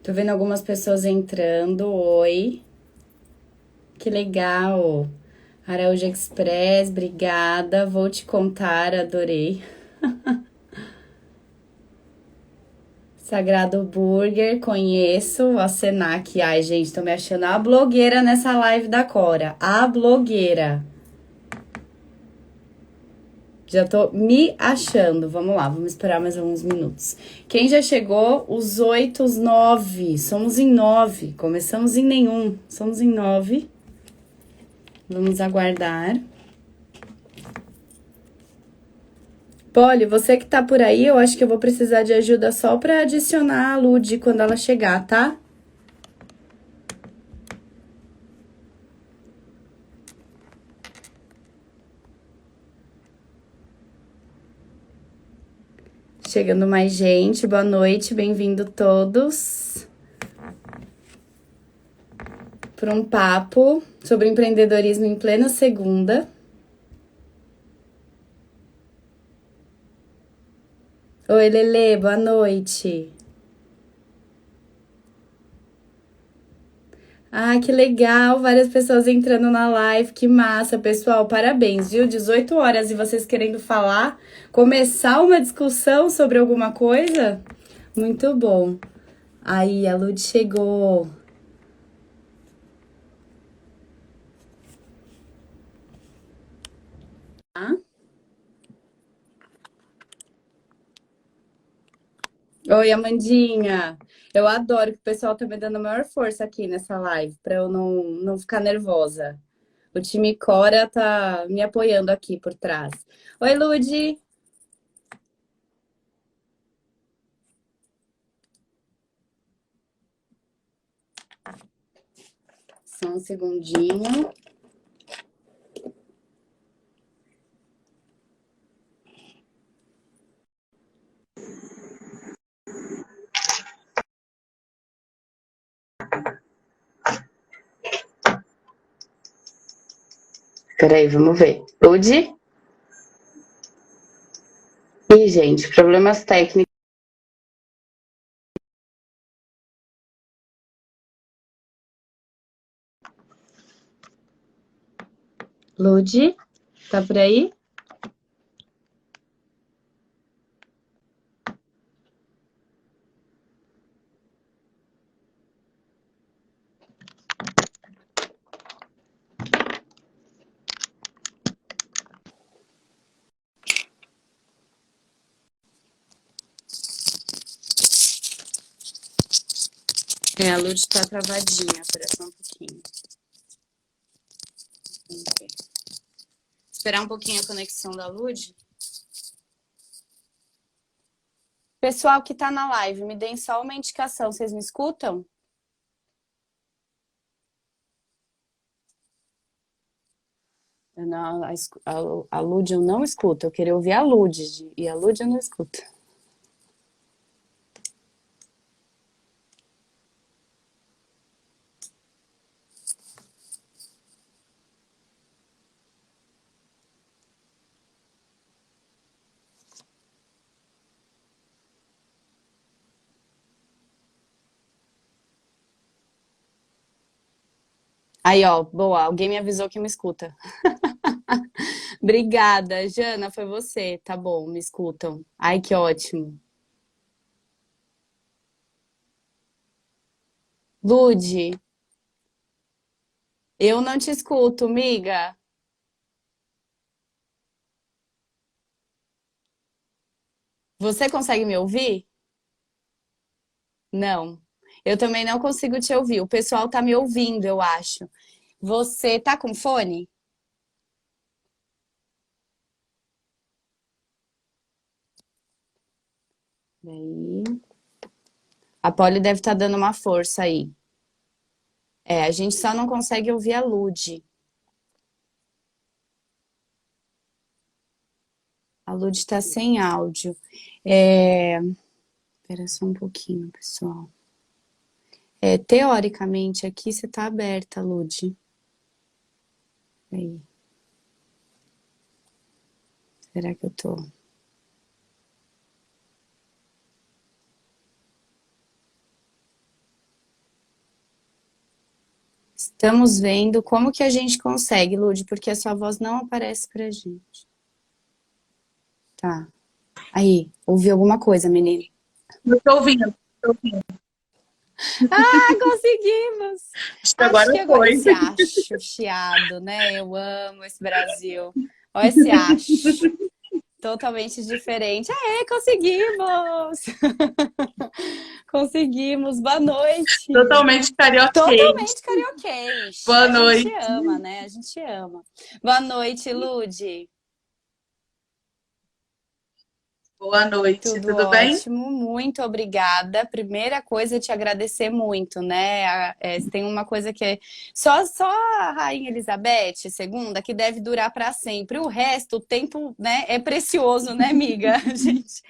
Tô vendo algumas pessoas entrando. Oi, que legal. Araújo Express, obrigada. Vou te contar, adorei. Sagrado Burger, conheço. A Senac. Ai, gente, tô me achando a blogueira nessa live da Cora. A blogueira. Já tô me achando. Vamos lá, vamos esperar mais alguns minutos. Quem já chegou? Os 8, os 9. Somos em 9. Começamos em nenhum. Somos em 9. Vamos aguardar. Polly, você que tá por aí, eu acho que eu vou precisar de ajuda só pra adicionar a Lud quando ela chegar, tá? Chegando mais gente, boa noite, bem-vindo todos para um papo sobre empreendedorismo em plena segunda. Oi, Lelê, boa noite. Ah, que legal, várias pessoas entrando na live, que massa, pessoal, parabéns, viu? 18 horas e vocês querendo falar, começar uma discussão sobre alguma coisa? Muito bom. Aí, a Lud chegou. Oi, Amandinha. Eu adoro que o pessoal tá me dando a maior força aqui nessa live, pra eu não ficar nervosa. O time Cora tá me apoiando aqui por trás. Oi, Lud. Só um segundinho. Peraí, vamos ver. Lud? Ih, gente, problemas técnicos. Lud, tá por aí? É, a Lud tá travadinha, espera só um pouquinho. Vamos ver. Esperar um pouquinho a conexão da Lud. Pessoal que tá na live, me deem só uma indicação, vocês me escutam? Não, a Lud eu não escuto. Eu queria ouvir a Lud. E a Lud eu não escuto. Aí, ó, boa. Alguém me avisou que me escuta. Obrigada, Jana, foi você. Tá bom, me escutam. Ai, que ótimo. Lud, eu não te escuto, miga. Você consegue me ouvir? Não. Eu também não consigo te ouvir. O pessoal tá me ouvindo, eu acho. Você tá com fone? Aí. A Polly deve estar dando uma força aí. É, a gente só não consegue ouvir a Lud. A Lud tá sem áudio. Espera só um pouquinho, pessoal. Teoricamente, aqui você tá aberta, Lud. Aí. Será que eu tô? Estamos vendo como que a gente consegue, Lud, porque a sua voz não aparece pra gente. Tá. Aí, ouvi alguma coisa, menina? Eu tô ouvindo, tô ouvindo. Ah, conseguimos! Acho que Acho agora que agora foi. esse acho chiado, né? Eu amo esse Brasil. Olha esse acho. Totalmente diferente. Aê, conseguimos! Conseguimos. Boa noite. Totalmente carioquês. Totalmente carioquês. Boa A gente noite. ama, né? A gente ama. Boa noite, Lude. Boa noite, Tudo tudo bem? ótimo, muito obrigada. Primeira coisa, te agradecer muito, né? Tem uma coisa que é só a Rainha Elizabeth II que deve durar para sempre. O resto, o tempo, né, é precioso, né, amiga? A gente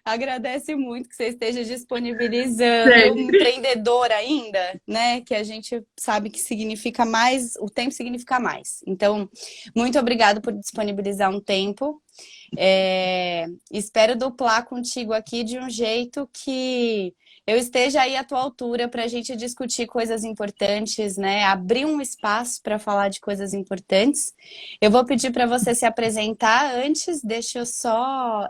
agradece muito que você esteja disponibilizando. Um Sempre. empreendedor ainda, né? Que a gente sabe que significa mais, o tempo significa mais. Então, muito obrigada por disponibilizar um tempo. Espero duplar contigo aqui de um jeito que eu esteja aí à tua altura para a gente discutir coisas importantes, né? Abrir um espaço para falar de coisas importantes. Eu vou pedir para você se apresentar antes, deixa eu só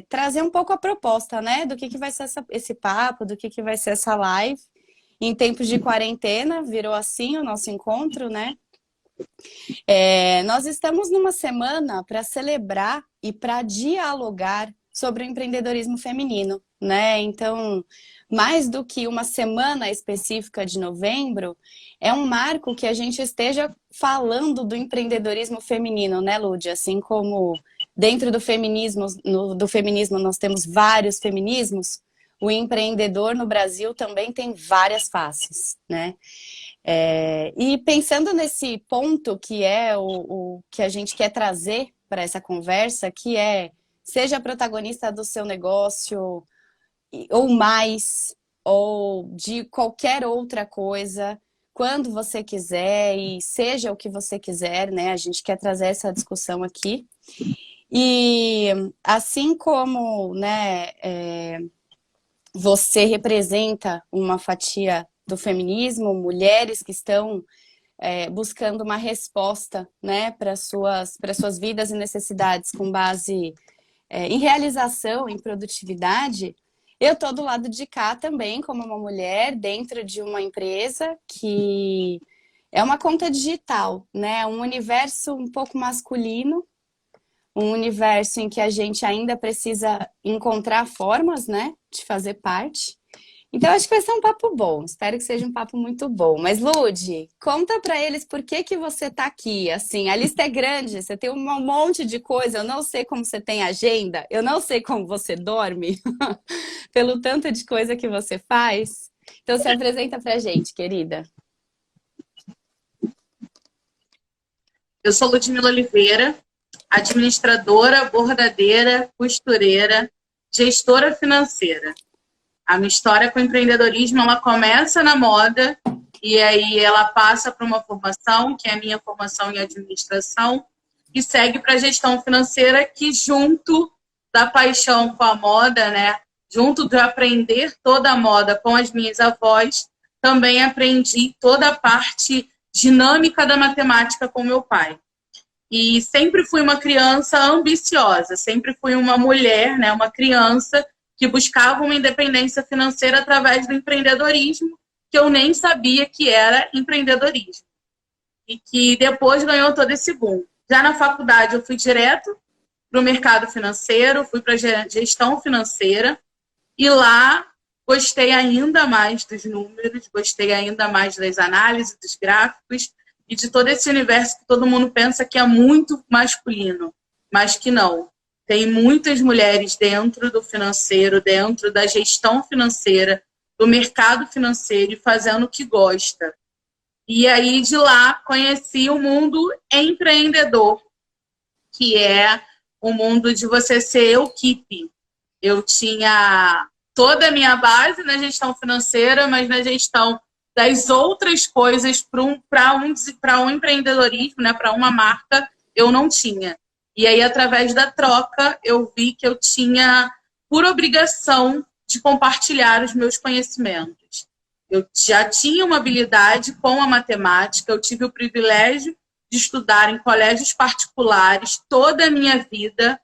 trazer um pouco a proposta, né? Do que vai ser esse papo, do que vai ser essa live. Em tempos de quarentena, virou assim o nosso encontro, né? Nós estamos numa semana para celebrar e para dialogar sobre o empreendedorismo feminino, né? Então, mais do que uma semana específica de novembro, é um marco que a gente esteja falando do empreendedorismo feminino, né, Lúdia? Assim como dentro do feminismo nós temos vários feminismos, o empreendedor no Brasil também tem várias faces, né? E pensando nesse ponto que é o que a gente quer trazer para essa conversa, que é seja protagonista do seu negócio ou mais, ou de qualquer outra coisa, quando você quiser e seja o que você quiser, né? A gente quer trazer essa discussão aqui. E assim como, né, você representa uma fatia do feminismo, mulheres que estão buscando uma resposta, né, para suas vidas e necessidades com base em realização, em produtividade. Eu estou do lado de cá também, como uma mulher, dentro de uma empresa que é uma conta digital, né, um universo um pouco masculino, um universo em que a gente ainda precisa encontrar formas, né, de fazer parte. Então, acho que vai ser um papo bom. Espero que seja um papo muito bom. Mas, Lude, conta para eles por que você tá aqui. Assim, a lista é grande, você tem um monte de coisa. Eu não sei como você tem agenda, eu não sei como você dorme, pelo tanto de coisa que você faz. Então, se apresenta pra gente, querida. Eu sou Ludmila Oliveira, administradora, bordadeira, costureira, gestora financeira. A minha história com o empreendedorismo, ela começa na moda e aí ela passa para uma formação, que é a minha formação em administração, e segue para a gestão financeira, que junto da paixão com a moda, né, junto de aprender toda a moda com as minhas avós, também aprendi toda a parte dinâmica da matemática com meu pai. E sempre fui uma criança ambiciosa, sempre fui uma mulher, né, uma criança que buscava uma independência financeira através do empreendedorismo, que eu nem sabia que era empreendedorismo. E que depois ganhou todo esse boom. Já na faculdade eu fui direto para o mercado financeiro, fui para a gestão financeira, e lá gostei ainda mais dos números, gostei ainda mais das análises, dos gráficos, e de todo esse universo que todo mundo pensa que é muito masculino, mas que não. Tem muitas mulheres dentro do financeiro, dentro da gestão financeira, do mercado financeiro e fazendo o que gosta. E aí, de lá, conheci o mundo empreendedor, que é o mundo de você ser equipe. Eu tinha toda a minha base na gestão financeira, mas na gestão das outras coisas para um empreendedorismo, né, para uma marca, eu não tinha. E aí, através da troca, eu vi que eu tinha por obrigação de compartilhar os meus conhecimentos. Eu já tinha uma habilidade com a matemática, eu tive o privilégio de estudar em colégios particulares toda a minha vida.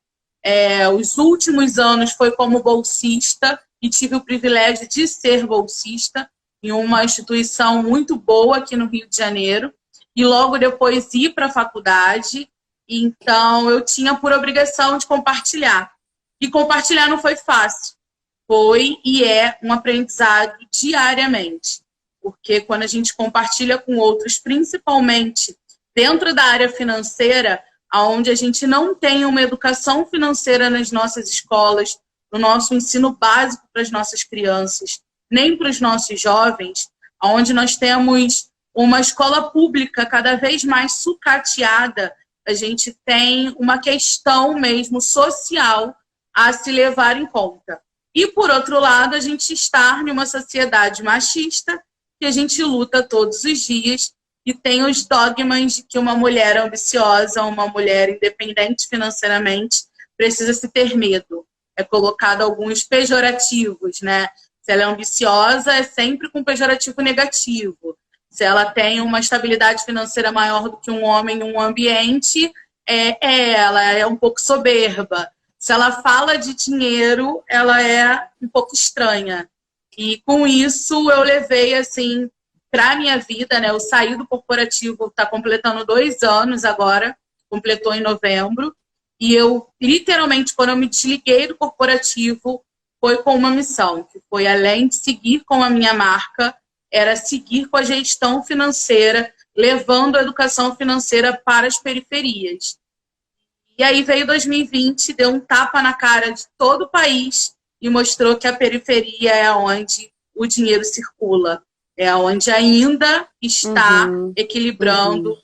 Os últimos anos foi como bolsista e tive o privilégio de ser bolsista em uma instituição muito boa aqui no Rio de Janeiro e logo depois ir para a faculdade. Então, eu tinha por obrigação de compartilhar. E compartilhar não foi fácil. Foi e é um aprendizado diariamente. Porque quando a gente compartilha com outros, principalmente dentro da área financeira, onde a gente não tem uma educação financeira nas nossas escolas, no nosso ensino básico para as nossas crianças, nem para os nossos jovens, onde nós temos uma escola pública cada vez mais sucateada, a gente tem uma questão mesmo social a se levar em conta. E, por outro lado, a gente está em uma sociedade machista que a gente luta todos os dias e tem os dogmas de que uma mulher ambiciosa, uma mulher independente financeiramente, precisa se ter medo. É colocado alguns pejorativos, né? Se ela é ambiciosa, é sempre com pejorativo negativo. Se ela tem uma estabilidade financeira maior do que um homem em um ambiente, ela é um pouco soberba. Se ela fala de dinheiro, ela é um pouco estranha. E com isso eu levei assim para a minha vida, né? Eu saí do corporativo, está completando 2 anos agora, completou em novembro. E eu, literalmente, quando eu me desliguei do corporativo, foi com uma missão, que foi, além de seguir com a minha marca, era seguir com a gestão financeira, levando a educação financeira para as periferias. E aí veio 2020, deu um tapa na cara de todo o país e mostrou que a periferia é onde o dinheiro circula, é onde ainda está equilibrando,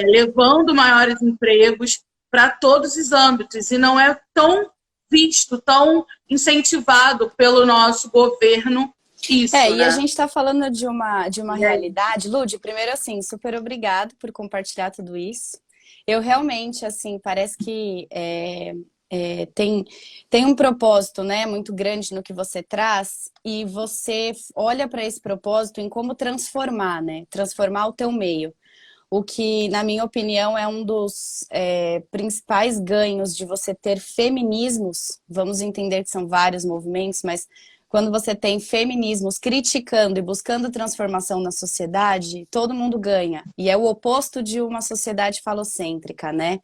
levando maiores empregos para todos os âmbitos, e não é tão visto, tão incentivado pelo nosso governo isso, e né? a gente está falando de uma realidade. Lud, primeiro, assim, super obrigado por compartilhar tudo isso. Eu realmente, assim, parece que tem um propósito, né, muito grande no que você traz, e você olha para esse propósito em como transformar, né? Transformar o teu meio. O que, na minha opinião, é um dos principais ganhos de você ter feminismos. Vamos entender que são vários movimentos, mas quando você tem feminismos criticando e buscando transformação na sociedade, todo mundo ganha. E é o oposto de uma sociedade falocêntrica, né?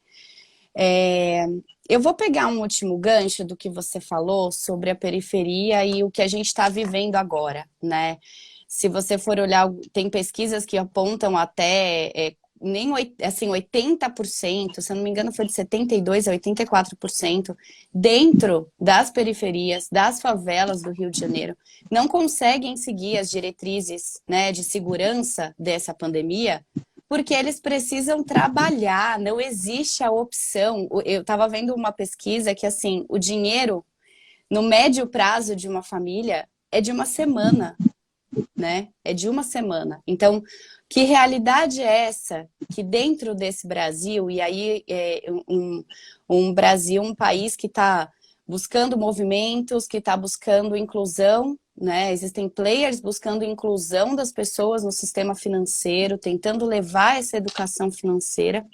Eu vou pegar um último gancho do que você falou sobre a periferia e o que a gente está vivendo agora, né? Se você for olhar, tem pesquisas que apontam até nem assim, 80%, se eu não me engano foi de 72% a 84%, dentro das periferias, das favelas do Rio de Janeiro, não conseguem seguir as diretrizes, né, de segurança dessa pandemia, porque eles precisam trabalhar, não existe a opção. Eu estava vendo uma pesquisa que, assim, o dinheiro, no médio prazo de uma família, é de uma semana, né? É de uma semana. Então, que realidade é essa que dentro desse Brasil, e aí um Brasil, um país que está buscando movimentos, que está buscando inclusão, né? Existem players buscando inclusão das pessoas no sistema financeiro, tentando levar essa educação financeira.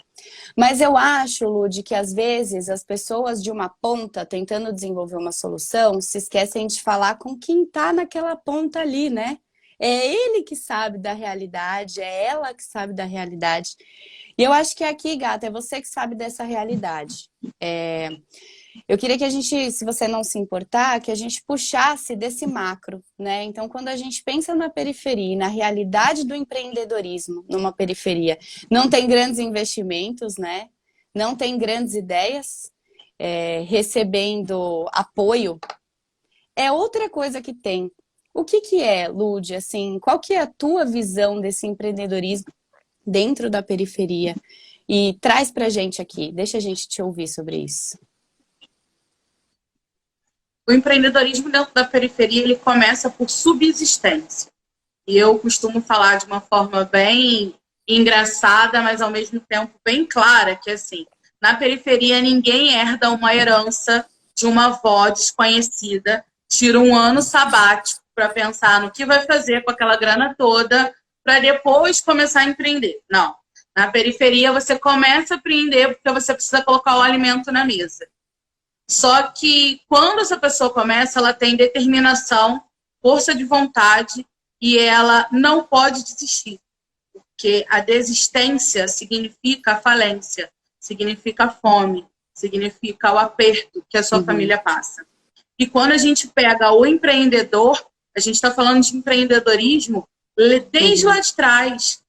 Mas eu acho, Lud, que às vezes as pessoas de uma ponta tentando desenvolver uma solução se esquecem de falar com quem está naquela ponta ali, né? É ele que sabe da realidade, é ela que sabe da realidade. E eu acho que aqui, gata, é você que sabe dessa realidade. Eu queria que a gente, se você não se importar, que a gente puxasse desse macro, né? Então, quando a gente pensa na periferia, na realidade do empreendedorismo numa periferia, não tem grandes investimentos, né? Não tem grandes ideias recebendo apoio. É outra coisa que tem. O que é, Lud, assim, qual que é a tua visão desse empreendedorismo dentro da periferia? E traz pra gente aqui, deixa a gente te ouvir sobre isso. O empreendedorismo dentro da periferia, ele começa por subsistência. E eu costumo falar de uma forma bem engraçada, mas ao mesmo tempo bem clara, que assim, na periferia ninguém herda uma herança de uma avó desconhecida, tira um ano sabático para pensar no que vai fazer com aquela grana toda para depois começar a empreender. Não. Na periferia, você começa a empreender porque você precisa colocar o alimento na mesa. Só que quando essa pessoa começa, ela tem determinação, força de vontade e ela não pode desistir. Porque a desistência significa a falência, significa a fome, significa o aperto que a sua família passa. E quando a gente pega o empreendedor, a gente está falando de empreendedorismo desde lá de trás.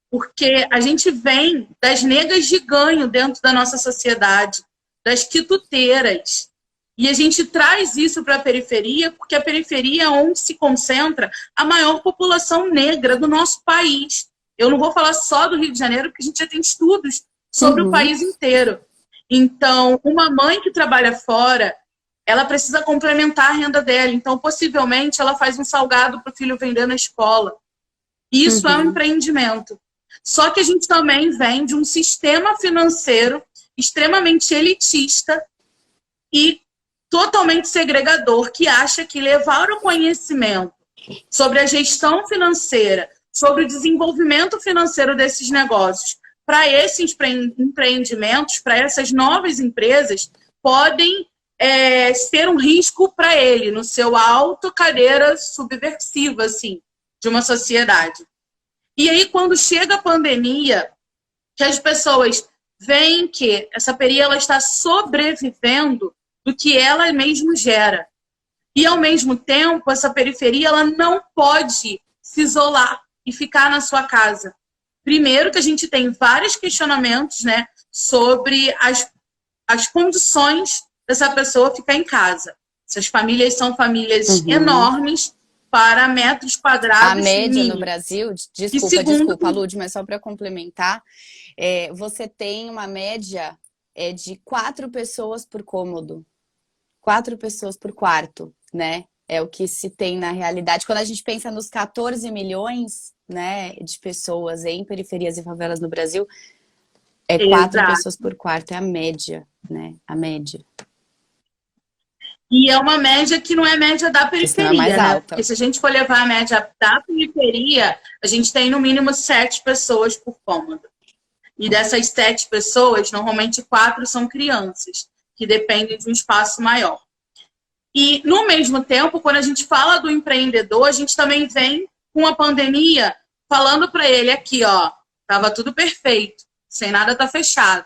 Porque a gente vem das negas de ganho dentro da nossa sociedade, das quituteiras. E a gente traz isso para a periferia, porque a periferia é onde se concentra a maior população negra do nosso país. Eu não vou falar só do Rio de Janeiro, porque a gente já tem estudos sobre o país inteiro. Então, uma mãe que trabalha fora, ela precisa complementar a renda dela. Então, possivelmente, ela faz um salgado para o filho vender na escola. Isso é um empreendimento. Só que a gente também vem de um sistema financeiro extremamente elitista e totalmente segregador, que acha que levar o conhecimento sobre a gestão financeira, sobre o desenvolvimento financeiro desses negócios para esses empreendimentos, para essas novas empresas, podem ser um risco para ele, no seu alto cadeira subversiva, assim, de uma sociedade. E aí, quando chega a pandemia, que as pessoas veem que essa periferia ela está sobrevivendo do que ela mesma gera. E, ao mesmo tempo, essa periferia ela não pode se isolar e ficar na sua casa. Primeiro que a gente tem vários questionamentos, né, sobre as condições dessa pessoa ficar em casa. Essas famílias são famílias enormes, para metros quadrados. A média mínimos. no Brasil, segundo... desculpa, Lud, mas só para complementar, você tem uma média de 4 pessoas por cômodo, 4 pessoas por quarto, né? É o que se tem na realidade. Quando a gente pensa nos 14 milhões, né, de pessoas em periferias e favelas no Brasil, 4 pessoas por quarto, é a média, né? A média. E é uma média que não é média da periferia, mais né? alta. Porque se a gente for levar a média da periferia, a gente tem no mínimo 7 pessoas por cômodo. E dessas 7 pessoas, normalmente 4 são crianças, que dependem de um espaço maior. E, no mesmo tempo, quando a gente fala do empreendedor, a gente também vem com a pandemia falando para ele aqui, ó, tava tudo perfeito, sem nada tá fechado.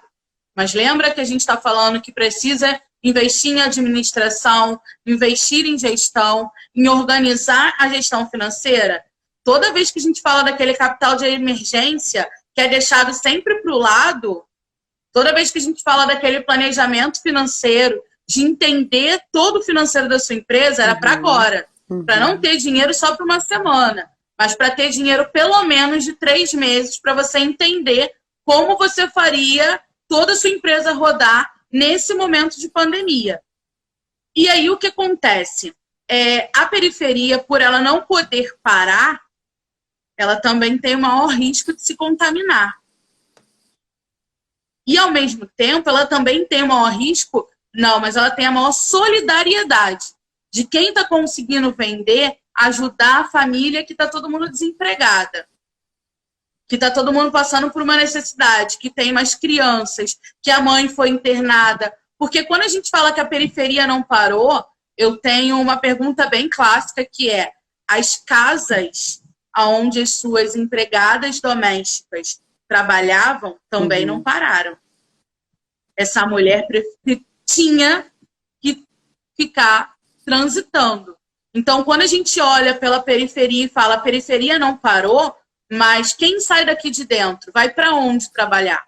Mas lembra que a gente está falando que precisa investir em administração, investir em gestão, em organizar a gestão financeira? Toda vez que a gente fala daquele capital de emergência, que é deixado sempre para o lado, toda vez que a gente fala daquele planejamento financeiro, de entender todo o financeiro da sua empresa, era para agora. Para não ter dinheiro só para uma semana, mas para ter dinheiro pelo menos de 3 meses, para você entender como você faria toda a sua empresa rodar nesse momento de pandemia. E aí o que acontece? A periferia, por ela não poder parar, ela também tem o maior risco de se contaminar. E, ao mesmo tempo, ela também tem o maior risco, não, mas ela tem a maior solidariedade de quem está conseguindo vender, ajudar a família que está todo mundo desempregada, que está todo mundo passando por uma necessidade, que tem mais crianças, que a mãe foi internada. Porque quando a gente fala que a periferia não parou, eu tenho uma pergunta bem clássica, que é: as casas onde as suas empregadas domésticas trabalhavam também não pararam. Essa mulher tinha que ficar transitando. Então, quando a gente olha pela periferia e fala a periferia não parou, mas quem sai daqui de dentro vai para onde trabalhar?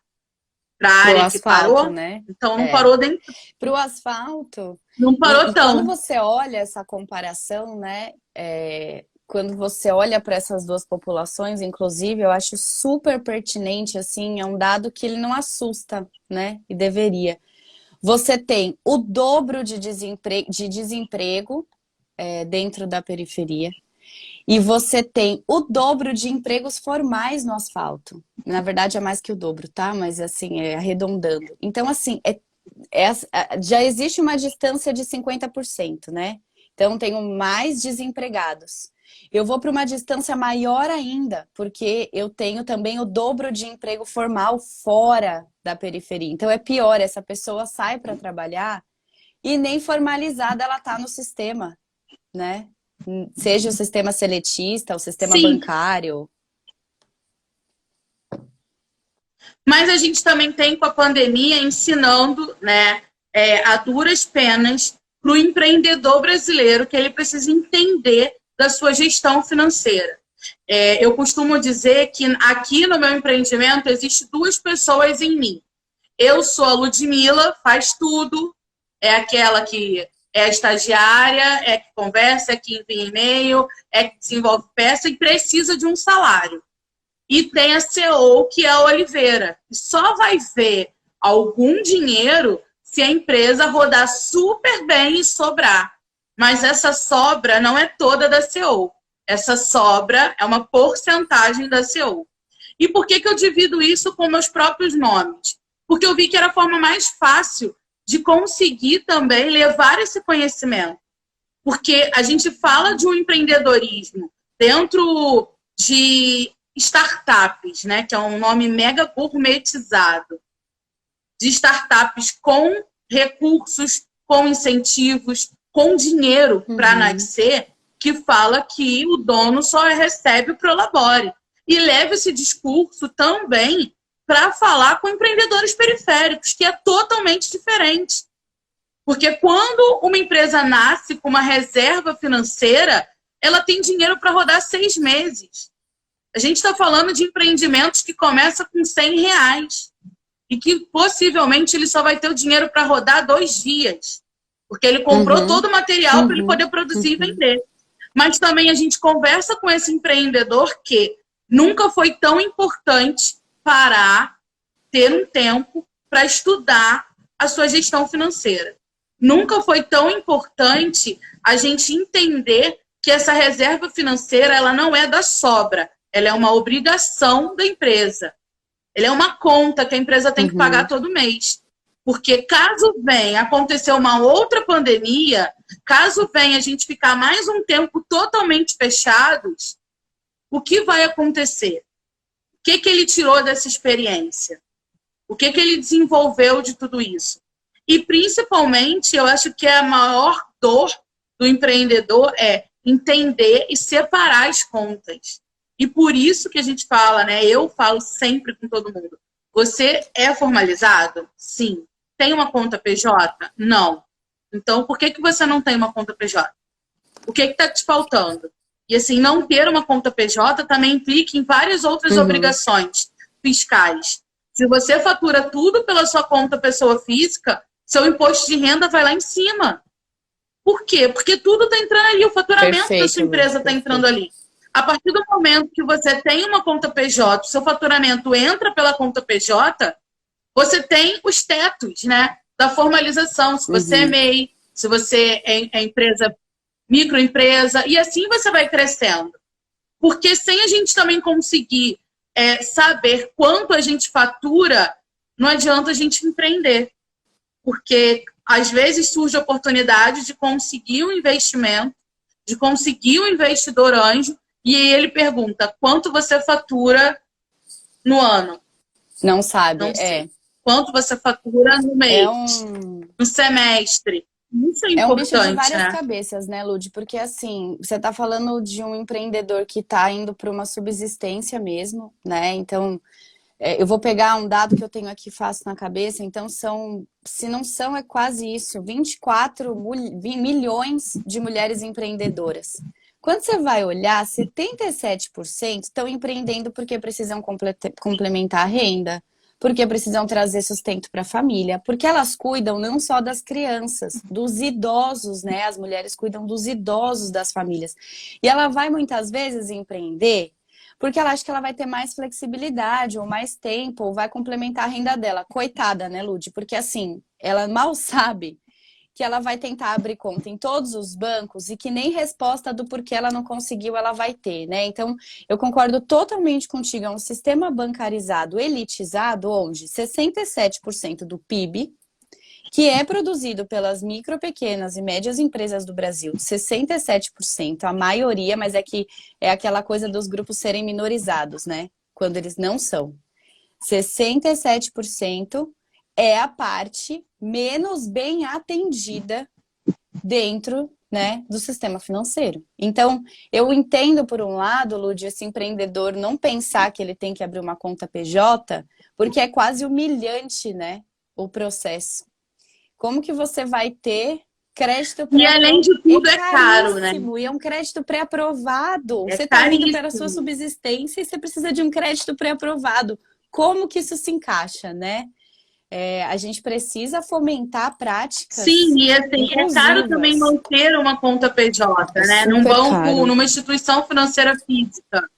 Para a área que parou? Né? Então, não parou dentro. Para o asfalto. Não parou tão. Quando você olha essa comparação, né? Quando você olha para essas duas populações, inclusive, eu acho super pertinente, assim, é um dado que ele não assusta, né? E deveria. Você tem o dobro de desemprego dentro da periferia. E você tem o dobro de empregos formais no asfalto. Na verdade, é mais que o dobro, tá? Mas, assim, arredondando. Então, assim, já existe uma distância de 50%, né? Então, tenho mais desempregados. Eu vou para uma distância maior ainda, porque eu tenho também o dobro de emprego formal fora da periferia. Então, é pior, essa pessoa sai para trabalhar e nem formalizada ela está no sistema, né? Seja o sistema seletista, o sistema Sim, bancário. mas a gente também tem com a pandemia ensinando, né, a duras penas para o empreendedor brasileiro que ele precisa entender da sua gestão financeira. Eu costumo dizer que aqui no meu empreendimento existe duas pessoas em mim. Eu sou a Ludmila, faz tudo, é aquela que é a estagiária, é que conversa, é que envia e-mail, é que desenvolve peça e precisa de um salário. E tem a CEO, que é a Oliveira, que só vai ver algum dinheiro se a empresa rodar super bem e sobrar. Mas essa sobra não é toda da CEO. Essa sobra é uma porcentagem da CEO. E por que eu divido isso com meus próprios nomes? Porque eu vi que era a forma mais fácil de conseguir também levar esse conhecimento. Porque a gente fala de um empreendedorismo dentro de startups, né, que é um nome mega gourmetizado, de startups com recursos, com incentivos, com dinheiro para nascer, que fala que o dono só recebe o Prolabore. E leva esse discurso também para falar com empreendedores periféricos, que é totalmente diferente. Porque quando uma empresa nasce com uma reserva financeira, ela tem dinheiro para rodar 6 meses. A gente está falando de empreendimentos que começam com R$100 e que possivelmente ele só vai ter o dinheiro para rodar 2 dias, porque ele comprou todo o material para ele poder produzir e vender. Mas também a gente conversa com esse empreendedor que nunca foi tão importante parar, ter um tempo para estudar a sua gestão financeira. Nunca foi tão importante a gente entender que essa reserva financeira ela não é da sobra, ela é uma obrigação da empresa. Ela é uma conta que a empresa tem que pagar todo mês. Porque caso venha acontecer uma outra pandemia, caso venha a gente ficar mais um tempo totalmente fechados, o que vai acontecer? O que ele tirou dessa experiência? O que ele desenvolveu de tudo isso? E, principalmente, eu acho que a maior dor do empreendedor é entender e separar as contas. E por isso que a gente fala, né? Eu falo sempre com todo mundo. Você é formalizado? Sim. Tem uma conta PJ? Não. Então, por que você não tem uma conta PJ? O que está te faltando? E, assim, não ter uma conta PJ também implica em várias outras obrigações fiscais. Se você fatura tudo pela sua conta pessoa física, seu imposto de renda vai lá em cima. Por quê? Porque tudo está entrando ali, o faturamento da sua empresa está entrando ali. A partir do momento que você tem uma conta PJ, seu faturamento entra pela conta PJ, você tem os tetos, né, da formalização. Se você é MEI, se você é empresa, microempresa, e assim você vai crescendo. Porque sem a gente também conseguir saber quanto a gente fatura, não adianta a gente empreender. Porque às vezes surge a oportunidade de conseguir um investimento, de conseguir um investidor anjo, e ele pergunta, quanto você fatura no ano? Não sabe, Não sei. Quanto você fatura no mês? No semestre? Isso é importante, um bicho de várias né? cabeças, né, Lud? Porque, assim, você tá falando de um empreendedor que tá indo para uma subsistência mesmo, né? Então, eu vou pegar um dado que eu tenho aqui fácil na cabeça. Então, se não são, é quase isso, 24 milhões de mulheres empreendedoras. Quando você vai olhar, 77% estão empreendendo porque precisam complementar a renda, porque precisam trazer sustento para a família, porque elas cuidam não só das crianças, dos idosos, né? As mulheres cuidam dos idosos das famílias. E ela vai muitas vezes empreender porque ela acha que ela vai ter mais flexibilidade ou mais tempo, ou vai complementar a renda dela. Coitada, né, Lud? Porque assim, ela mal sabe que ela vai tentar abrir conta em todos os bancos e que nem resposta do porquê ela não conseguiu ela vai ter, né? Então, eu concordo totalmente contigo, é um sistema bancarizado, elitizado, onde 67% do PIB que é produzido pelas micro, pequenas e médias empresas do Brasil, 67%, a maioria, mas é que é aquela coisa dos grupos serem minorizados, né? Quando eles não são. 67% é a parte menos bem atendida dentro, né, do sistema financeiro. Então, eu entendo, por um lado, Lud, esse empreendedor não pensar que ele tem que abrir uma conta PJ, porque é quase humilhante, né, o processo. Como que você vai ter crédito E além de tudo é caro, né? E é um crédito pré-aprovado. É Você está indo caríssimo. para a sua subsistência e você precisa de um crédito pré-aprovado. Como que isso se encaixa, né? A gente precisa fomentar práticas. Sim, e assim, é caro também manter uma conta PJ, né? Num banco, numa instituição financeira física.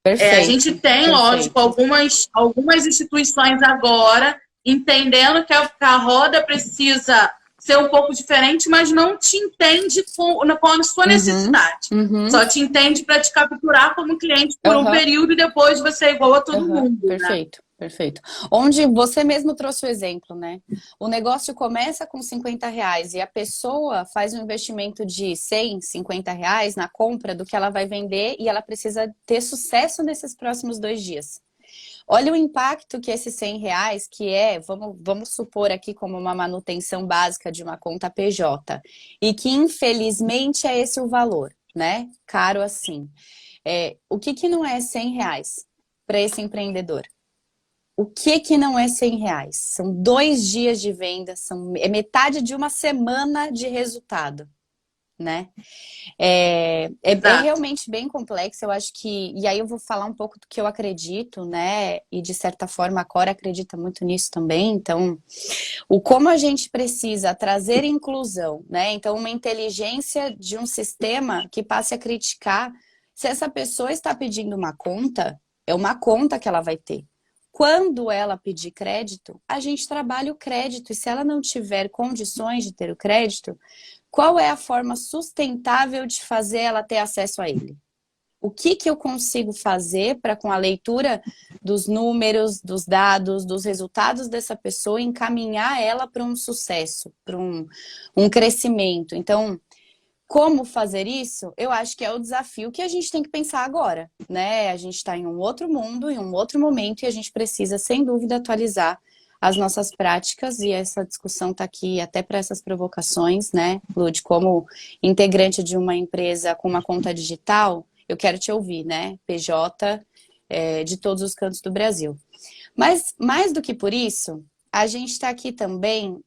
Perfeito, a gente tem, lógico, algumas instituições agora entendendo que a roda precisa ser um pouco diferente, mas não te entende com a sua necessidade. Só te entende para te capturar como cliente por um período e depois você é igual a todo mundo. Perfeito. Né? Perfeito. Onde você mesmo trouxe o exemplo, né? O negócio começa com R$50 e a pessoa faz um investimento de 100, R$50 na compra do que ela vai vender e ela precisa ter sucesso nesses próximos 2 dias. Olha o impacto que esses R$100, que vamos supor aqui como uma manutenção básica de uma conta PJ, e que infelizmente é esse o valor, né? Caro assim. O que não é R$100 para esse empreendedor? O que não é R$100? São 2 dias de venda, é metade de uma semana de resultado, né? É realmente bem complexo, eu acho que... E aí eu vou falar um pouco do que eu acredito, né? E de certa forma a Cora acredita muito nisso também. Então, como a gente precisa trazer inclusão, né? Então, uma inteligência de um sistema que passe a criticar se essa pessoa está pedindo uma conta, é uma conta que ela vai ter. Quando ela pedir crédito, a gente trabalha o crédito. E se ela não tiver condições de ter o crédito, qual é a forma sustentável de fazer ela ter acesso a ele? O que eu consigo fazer para, com a leitura dos números, dos dados, dos resultados dessa pessoa, encaminhar ela para um sucesso, para um crescimento? Então, como fazer isso? Eu acho que é o desafio que a gente tem que pensar agora, né? A gente está em um outro mundo, em um outro momento, e a gente precisa, sem dúvida, atualizar as nossas práticas, e essa discussão está aqui até para essas provocações, né, Lud? Como integrante de uma empresa com uma conta digital, eu quero te ouvir, né? PJ de todos os cantos do Brasil. Mas, mais do que por isso, a gente está aqui também...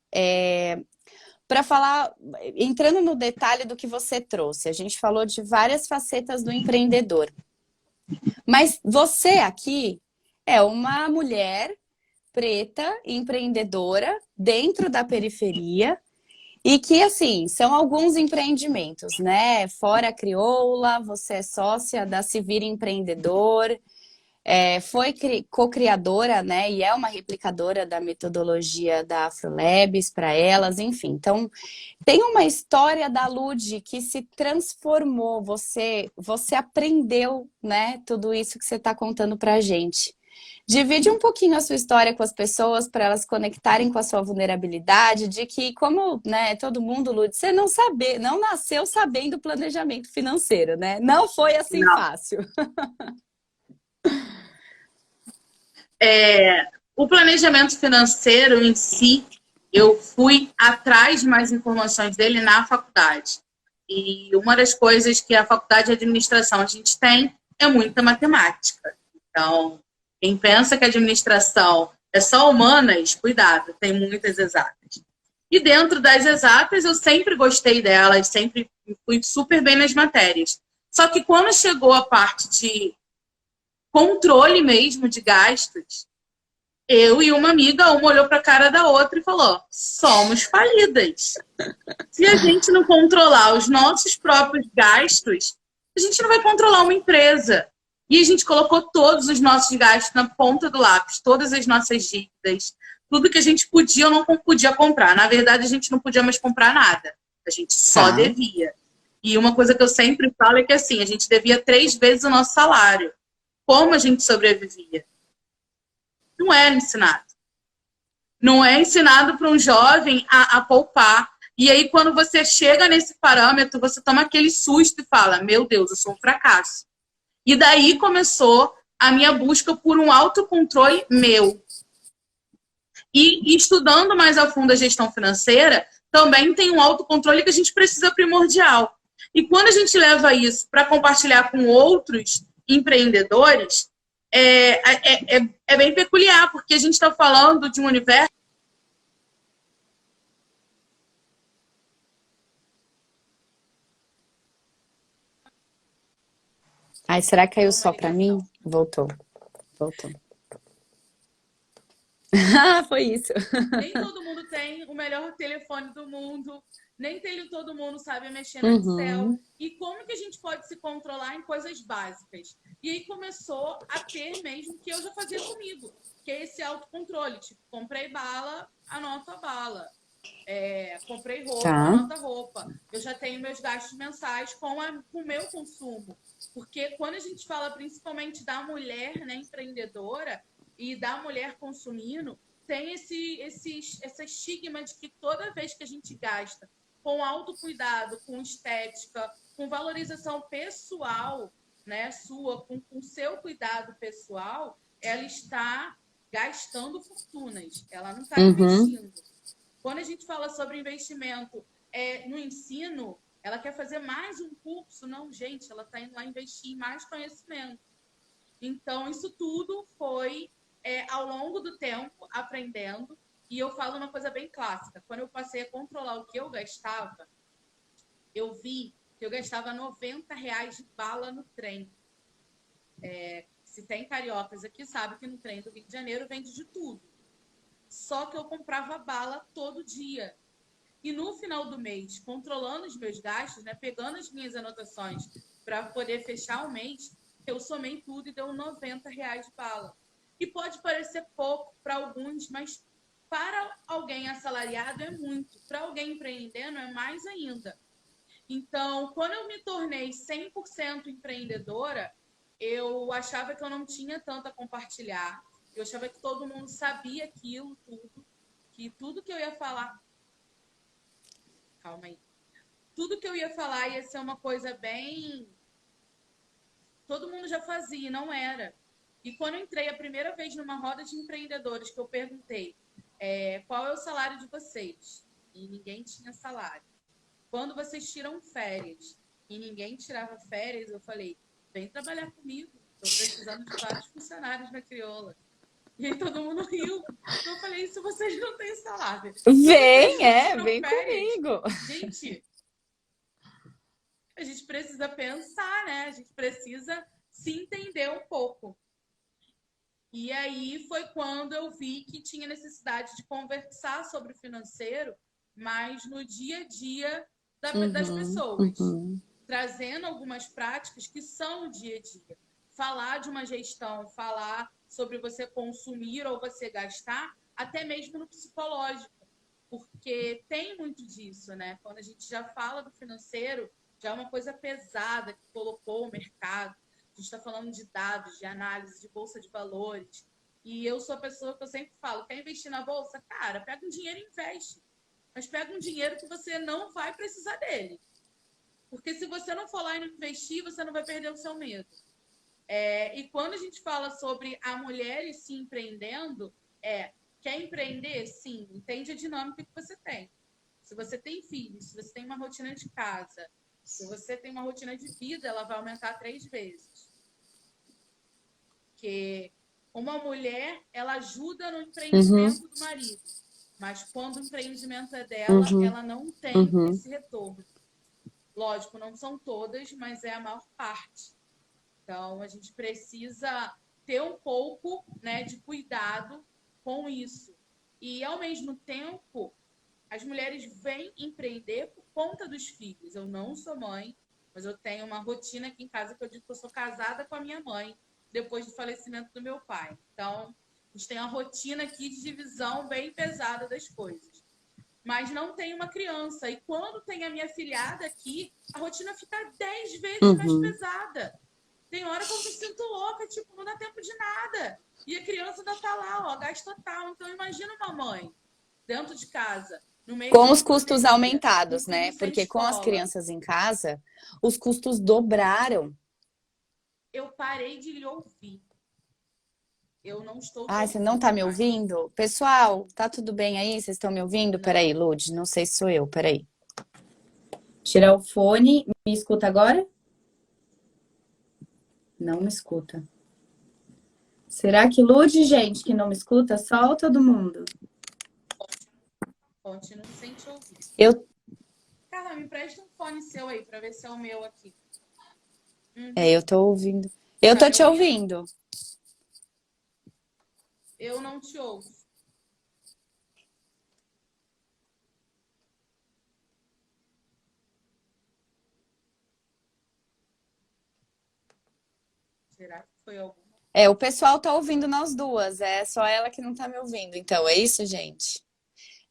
para falar, entrando no detalhe do que você trouxe, a gente falou de várias facetas do empreendedor. Mas você aqui é uma mulher preta, empreendedora, dentro da periferia, e que, assim, são alguns empreendimentos, né? Fora a Crioula, você é sócia da Se Vira Empreendedor, foi co-criadora, né, e é uma replicadora da metodologia da Afrolabs para elas, enfim. Então, tem uma história da Lud que se transformou, você aprendeu, né, tudo isso que você está contando para a gente. Divide um pouquinho a sua história com as pessoas para elas conectarem com a sua vulnerabilidade, de que, como, né, todo mundo, Lud, você não nasceu sabendo planejamento financeiro, né? Não foi assim fácil. O planejamento financeiro em si, eu fui atrás de mais informações dele na faculdade. E uma das coisas que a faculdade de administração a gente tem é muita matemática. Então, quem pensa que a administração é só humanas, cuidado, tem muitas exatas. E dentro das exatas, eu sempre gostei delas, sempre fui super bem nas matérias. Só que quando chegou a parte de controle mesmo de gastos, eu e uma amiga, uma olhou para a cara da outra e falou: somos falidas. Se a gente não controlar os nossos próprios gastos, a gente não vai controlar uma empresa. E a gente colocou todos os nossos gastos na ponta do lápis, todas as nossas dívidas, tudo que a gente podia ou não podia comprar. Na verdade, a gente não podia mais comprar nada. A gente só devia. E uma coisa que eu sempre falo é que, assim, a gente devia 3 vezes o nosso salário. Como a gente sobrevivia? Não era ensinado. Não é ensinado para um jovem a poupar. E aí, quando você chega nesse parâmetro, você toma aquele susto e fala: meu Deus, eu sou um fracasso. E daí começou a minha busca por um autocontrole meu. E estudando mais a fundo a gestão financeira, também tem um autocontrole que a gente precisa primordial. E quando a gente leva isso para compartilhar com outros empreendedores, é bem peculiar, porque a gente está falando de um universo. Ai, será que caiu só pra mim? Voltou. Voltou. Foi isso. Nem todo mundo tem o melhor telefone do mundo, nem todo mundo sabe mexer no Excel. E como que a gente pode se controlar em coisas básicas? E aí começou a ter mesmo que eu já fazia comigo, que é esse autocontrole. Tipo, comprei bala, anota a bala. Comprei roupa, anota a roupa. Eu já tenho meus gastos mensais com o meu consumo. Porque quando a gente fala principalmente da mulher, né, empreendedora e da mulher consumindo, tem esse estigma de que toda vez que a gente gasta com autocuidado, com estética, com valorização pessoal, né, sua, com seu cuidado pessoal, ela está gastando fortunas, ela não está investindo. Quando a gente fala sobre investimento no ensino, ela quer fazer mais um curso? Não, gente, ela está indo lá investir em mais conhecimento. Então, isso tudo foi ao longo do tempo aprendendo. E eu falo uma coisa bem clássica. Quando eu passei a controlar o que eu gastava, eu vi que eu gastava R$ 90 de bala no trem. Se tem cariocas aqui, sabe que no trem do Rio de Janeiro vende de tudo. Só que eu comprava bala todo dia. E no final do mês, controlando os meus gastos, né, pegando as minhas anotações para poder fechar o mês, eu somei tudo e deu R$ 90 de bala. E pode parecer pouco para alguns, mas para alguém assalariado é muito. Para alguém empreendendo é mais ainda. Então, quando eu me tornei 100% empreendedora, eu achava que eu não tinha tanto a compartilhar. Eu achava que todo mundo sabia aquilo tudo, que tudo que eu ia falar... Calma aí. Tudo que eu ia falar ia ser uma coisa bem... Todo mundo já fazia, não era. E quando eu entrei a primeira vez numa roda de empreendedores, que eu perguntei qual é o salário de vocês? E ninguém tinha salário. Quando vocês tiram férias? E ninguém tirava férias, eu falei, vem trabalhar comigo. Estou precisando de vários funcionários na Crioula. E aí todo mundo riu. Eu falei, isso vocês não têm salário. Vem comigo. Gente, a gente precisa pensar, né? A gente precisa se entender um pouco. E aí foi quando eu vi que tinha necessidade de conversar sobre o financeiro, mas no dia a dia das pessoas. Trazendo algumas práticas que são o dia a dia. Falar de uma gestão, falar sobre você consumir ou você gastar, até mesmo no psicológico. Porque tem muito disso, né? Quando a gente já fala do financeiro, já é uma coisa pesada que colocou o mercado. A gente está falando de dados, de análise, de bolsa de valores. E eu sou a pessoa que eu sempre falo, quer investir na bolsa? Cara, pega um dinheiro e investe. Mas pega um dinheiro que você não vai precisar dele. Porque se você não for lá e não investir, você não vai perder o seu medo. E quando a gente fala sobre a mulher se empreendendo, quer empreender? Sim, entende a dinâmica que você tem. Se você tem filhos, se você tem uma rotina de casa, se você tem uma rotina de vida, ela vai aumentar 3 vezes. Porque uma mulher, ela ajuda no empreendimento do marido. Mas quando o empreendimento é dela, ela não tem esse retorno. Lógico, não são todas, mas é a maior parte. Então, a gente precisa ter um pouco, né, de cuidado com isso. E, ao mesmo tempo, as mulheres vêm empreender por conta dos filhos. Eu não sou mãe, mas eu tenho uma rotina aqui em casa que eu digo que eu sou casada com a minha mãe depois do falecimento do meu pai. Então, a gente tem uma rotina aqui de divisão bem pesada das coisas. Mas não tem uma criança. E quando tem a minha filhada aqui, a rotina fica 10 vezes mais pesada. Tem hora que eu me sinto louca, tipo, não dá tempo de nada. E a criança ainda tá lá, ó, gás total. Então imagina uma mãe dentro de casa, no meio de Com os uma custos pandemia, com aumentados, filho né? sem Porque com as escola. crianças em casa, os custos dobraram. Eu parei de lhe ouvir. Eu não estou te Ai, você não tá ouvindo me mais. ouvindo? Pessoal, tá tudo bem aí? Vocês estão me ouvindo? Peraí, Não. Lud, não sei se sou eu, peraí. Tirar o fone. Me escuta agora? Não me escuta. Será que Lud, gente, que não me escuta, só ou todo mundo? Continuo sem te ouvir. Eu, Carla, me presta um fone seu aí pra ver se é o meu aqui. eu tô ouvindo. Eu Tá tô me te ouvindo? ouvindo. Eu não te ouço. Será que foi alguma? O pessoal tá ouvindo nós duas, é só ela que não tá me ouvindo. Então, é isso, gente?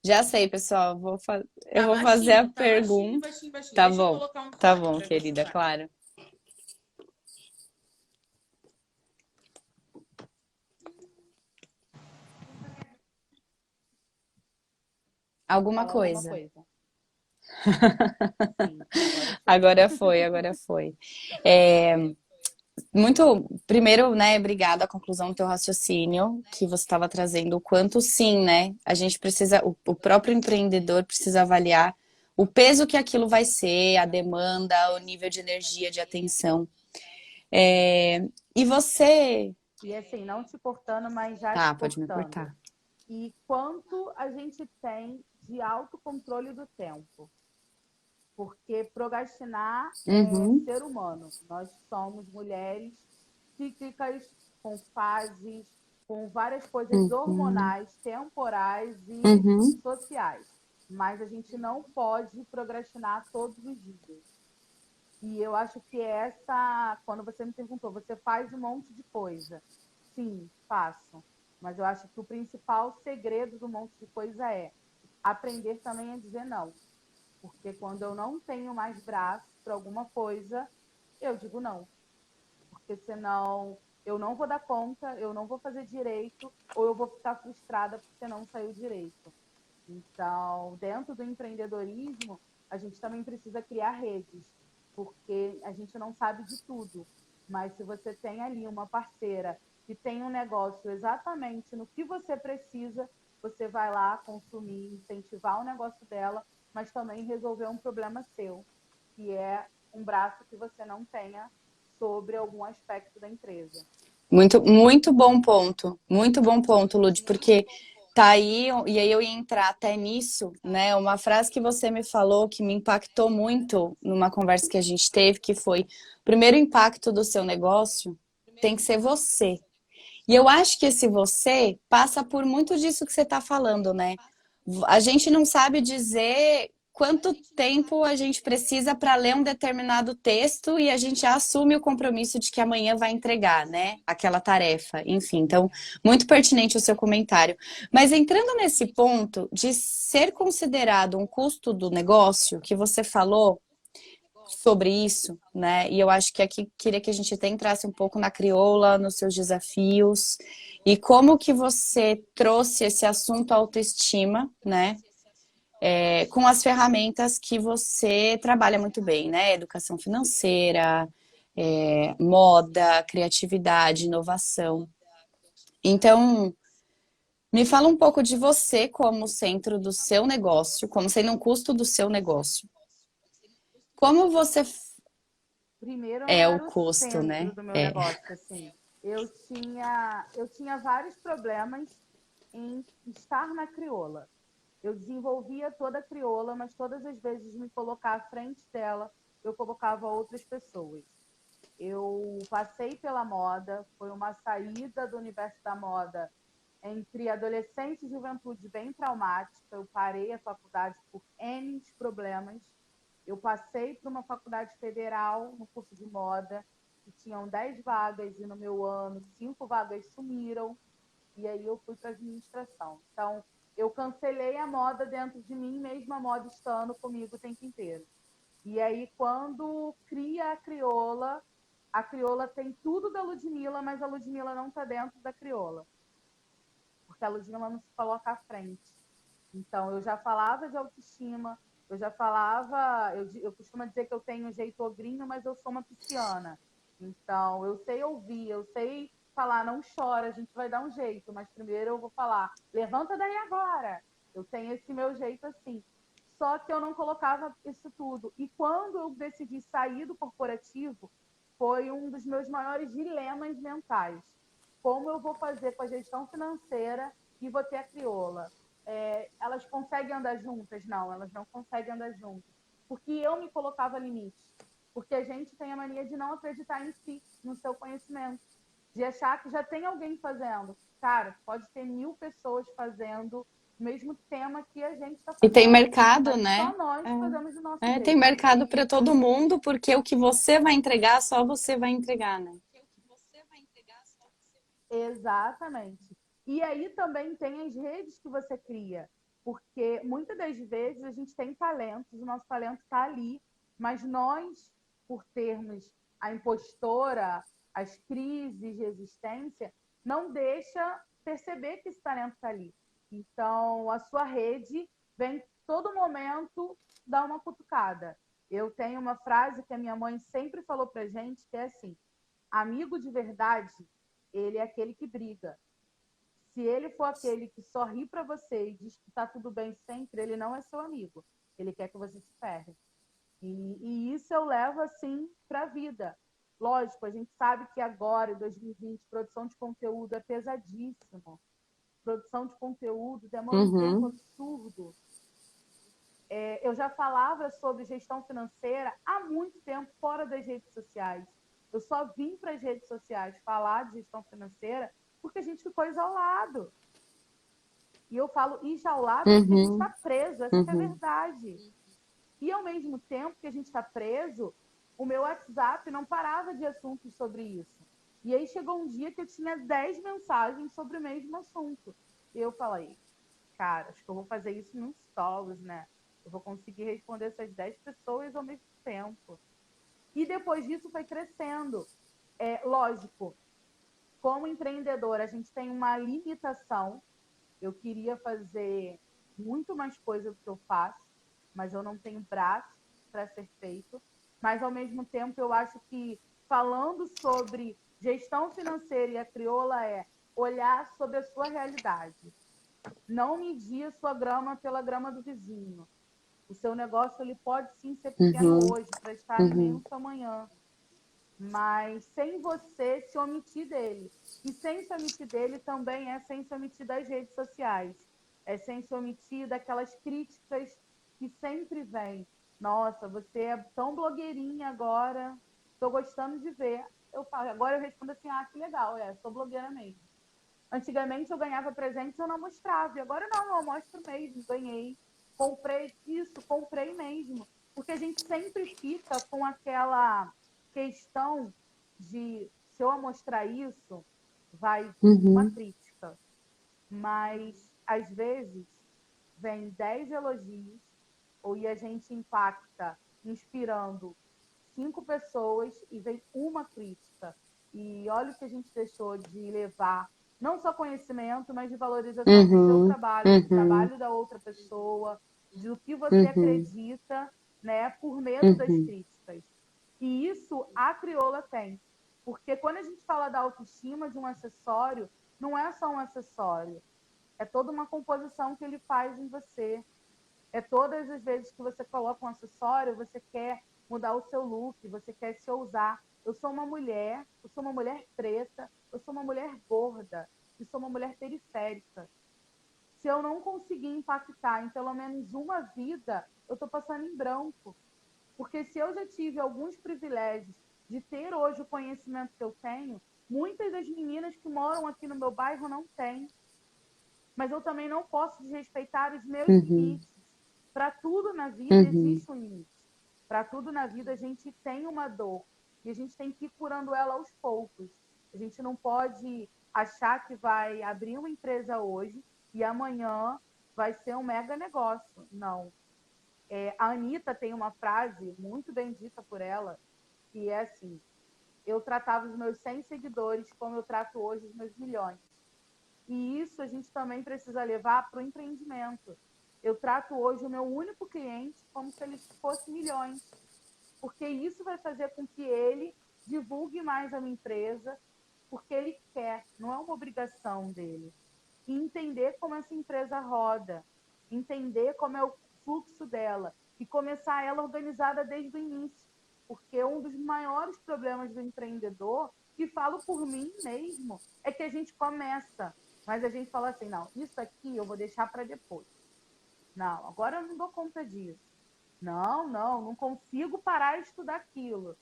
Já sei, pessoal, eu Tá vou fazer a baixinho, tá baixinho, pergunta. baixinho, baixinho. Deixa eu colocar um Tá fone bom, pra ver se querida, vai. claro. Alguma Fala alguma coisa. coisa. Sim, agora foi. Agora foi. É, primeiro, né, obrigada a conclusão do teu raciocínio, que você estava trazendo, o quanto sim, né, a gente precisa, o próprio empreendedor precisa avaliar o peso que aquilo vai ser, a demanda, o nível de energia, de atenção. E você... E assim, não te cortando, mas já te Tá, pode me cortando. cortar. E quanto a gente tem de autocontrole do tempo? Porque procrastinar é Uhum, ser humano. Nós somos mulheres cíclicas, com fases, com várias coisas uhum, hormonais, temporais e uhum. sociais. Mas a gente não pode procrastinar todos os dias. E eu acho que essa, quando você me perguntou, você faz um monte de coisa. Sim, faço. Mas eu acho que o principal segredo do monte de coisa é aprender também a dizer não. Porque quando eu não tenho mais braço para alguma coisa, eu digo não. Porque senão eu não vou dar conta, eu não vou fazer direito, ou eu vou ficar frustrada porque não saiu direito. Então, dentro do empreendedorismo, a gente também precisa criar redes, porque a gente não sabe de tudo. Mas se você tem ali uma parceira que tem um negócio exatamente no que você precisa, você vai lá consumir, incentivar o negócio dela, mas também resolver um problema seu, que é um braço que você não tenha sobre algum aspecto da empresa. Muito bom ponto, Lud, porque tá aí, e aí eu ia entrar até nisso, né? Uma frase que você me falou que me impactou muito numa conversa que a gente teve, que foi: o primeiro impacto do seu negócio tem que ser você. E eu acho que esse você passa por muito disso que você está falando, né? A gente não sabe dizer quanto tempo a gente precisa para ler um determinado texto e a gente já assume o compromisso de que amanhã vai entregar, né? Aquela tarefa. Enfim, então, muito pertinente o seu comentário. Mas entrando nesse ponto de ser considerado um custo do negócio, que você falou sobre isso, né? E eu acho que aqui queria que a gente até entrasse um pouco na crioula, nos seus desafios e como que você trouxe esse assunto autoestima, né? Com as ferramentas que você trabalha muito bem, né? Educação financeira, moda, criatividade, inovação. Então, me fala um pouco de você como centro do seu negócio, como sendo um custo do seu negócio. Como você Primeiro, eu não é o era o custo, centro né? do meu negócio, assim. Eu tinha vários problemas em estar na crioula. Eu desenvolvia toda a crioula, mas todas as vezes me colocar à frente dela, eu colocava outras pessoas. Eu passei pela moda, foi uma saída do universo da moda entre adolescência e juventude bem traumática. Eu parei a faculdade por N problemas. Eu passei para uma faculdade federal no curso de moda, que tinham 10 vagas, e no meu ano 5 vagas sumiram, e aí eu fui para a administração. Então, eu cancelei a moda dentro de mim, mesmo a moda estando comigo o tempo inteiro. E aí, quando cria a crioula, a crioula tem tudo da Ludmilla, mas a Ludmilla não está dentro da crioula. Porque a Ludmilla não se coloca à frente. Então, eu já falava de autoestima, eu já falava, eu costumo dizer que eu tenho um jeito ogrinho, mas eu sou uma pisciana. Então, eu sei ouvir, eu sei falar, não chora, a gente vai dar um jeito, mas primeiro eu vou falar, levanta daí agora. Eu tenho esse meu jeito assim. Só que eu não colocava isso tudo. E quando eu decidi sair do corporativo, foi um dos meus maiores dilemas mentais. Como eu vou fazer com a gestão financeira e vou ter a crioula? Elas conseguem andar juntas? Não, elas não conseguem andar juntas. Porque eu me colocava limite. Porque a gente tem a mania de não acreditar em si, no seu conhecimento. De achar que já tem alguém fazendo. Cara, pode ter 1000 pessoas fazendo o mesmo tema que a gente está E fazendo. tem mercado, Mas né? só nós fazemos do nosso Tem jeito. mercado para todo mundo, porque o que você vai entregar, só você vai entregar, né? Exatamente. E aí também tem as redes que você cria, porque muitas das vezes a gente tem talentos, o nosso talento está ali, mas nós, por termos a impostora, as crises de existência, não deixa perceber que esse talento está ali. Então, a sua rede vem todo momento dar uma cutucada. Eu tenho uma frase que a minha mãe sempre falou pra gente, que é assim: amigo de verdade, ele é aquele que briga. Se ele for aquele que sorri para você e diz que tá tudo bem sempre, ele não é seu amigo. Ele quer que você se ferre. E isso eu levo assim para a vida. Lógico, a gente sabe que agora, em 2020, produção de conteúdo é pesadíssimo. Produção de conteúdo demanda um tempo absurdo. Eu já falava sobre gestão financeira há muito tempo fora das redes sociais. Eu só vim para as redes sociais falar de gestão financeira porque a gente ficou isolado. E eu falo isolado porque a gente está preso, essa que é a verdade. E ao mesmo tempo que a gente está preso, o meu WhatsApp não parava de assuntos sobre isso. E aí chegou um dia que eu tinha 10 mensagens sobre o mesmo assunto. E eu falei, cara, acho que eu vou fazer isso nos stories, né? Eu vou conseguir responder essas 10 pessoas ao mesmo tempo. E depois disso foi crescendo. Lógico, como empreendedora, a gente tem uma limitação. Eu queria fazer muito mais coisa do que eu faço, mas eu não tenho braço para ser feito. Mas, ao mesmo tempo, eu acho que falando sobre gestão financeira e a crioula é olhar sobre a sua realidade. Não medir a sua grama pela grama do vizinho. O seu negócio ele pode sim ser pequeno hoje para estar imenso amanhã, mas sem você se omitir dele. E sem se omitir dele também é sem se omitir das redes sociais. É sem se omitir daquelas críticas que sempre vêm. Nossa, você é tão blogueirinha agora, estou gostando de ver. Eu falo, agora eu respondo assim, ah, que legal, sou blogueira mesmo. Antigamente eu ganhava presentes e eu não mostrava. E agora não, eu mostro mesmo. Ganhei, comprei isso, comprei mesmo. Porque a gente sempre fica com aquela questão de se eu mostrar isso, vai uma crítica. Mas às vezes vem 10 elogios e a gente impacta inspirando 5 pessoas e vem uma crítica. E olha o que a gente deixou de levar, não só conhecimento, mas de valorização do seu trabalho, do trabalho da outra pessoa, do que você acredita, né, por medo das críticas. E isso a crioula tem. Porque quando a gente fala da autoestima de um acessório, não é só um acessório. É toda uma composição que ele faz em você. É todas as vezes que você coloca um acessório, você quer mudar o seu look, você quer se ousar. Eu sou uma mulher preta, eu sou uma mulher gorda, e sou uma mulher periférica. Se eu não conseguir impactar em pelo menos uma vida, eu estou passando em branco. Porque se eu já tive alguns privilégios de ter hoje o conhecimento que eu tenho, muitas das meninas que moram aqui no meu bairro não têm. Mas eu também não posso desrespeitar os meus limites. Para tudo na vida existe um limite. Para tudo na vida a gente tem uma dor e a gente tem que ir curando ela aos poucos. A gente não pode achar que vai abrir uma empresa hoje e amanhã vai ser um mega negócio. Não. A Anitta tem uma frase muito bem dita por ela, que é assim: eu tratava os meus 100 seguidores como eu trato hoje os meus milhões. E isso a gente também precisa levar para o empreendimento. Eu trato hoje o meu único cliente como se ele fosse milhões, porque isso vai fazer com que ele divulgue mais a minha empresa, porque ele quer, não é uma obrigação dele. E entender como essa empresa roda, entender como é o fluxo dela e começar ela organizada desde o início, porque um dos maiores problemas do empreendedor, e falo por mim mesmo, é que a gente começa, mas a gente fala assim, não, isso aqui eu vou deixar para depois. Não, agora eu não dou conta disso. Não consigo parar de estudar aquilo.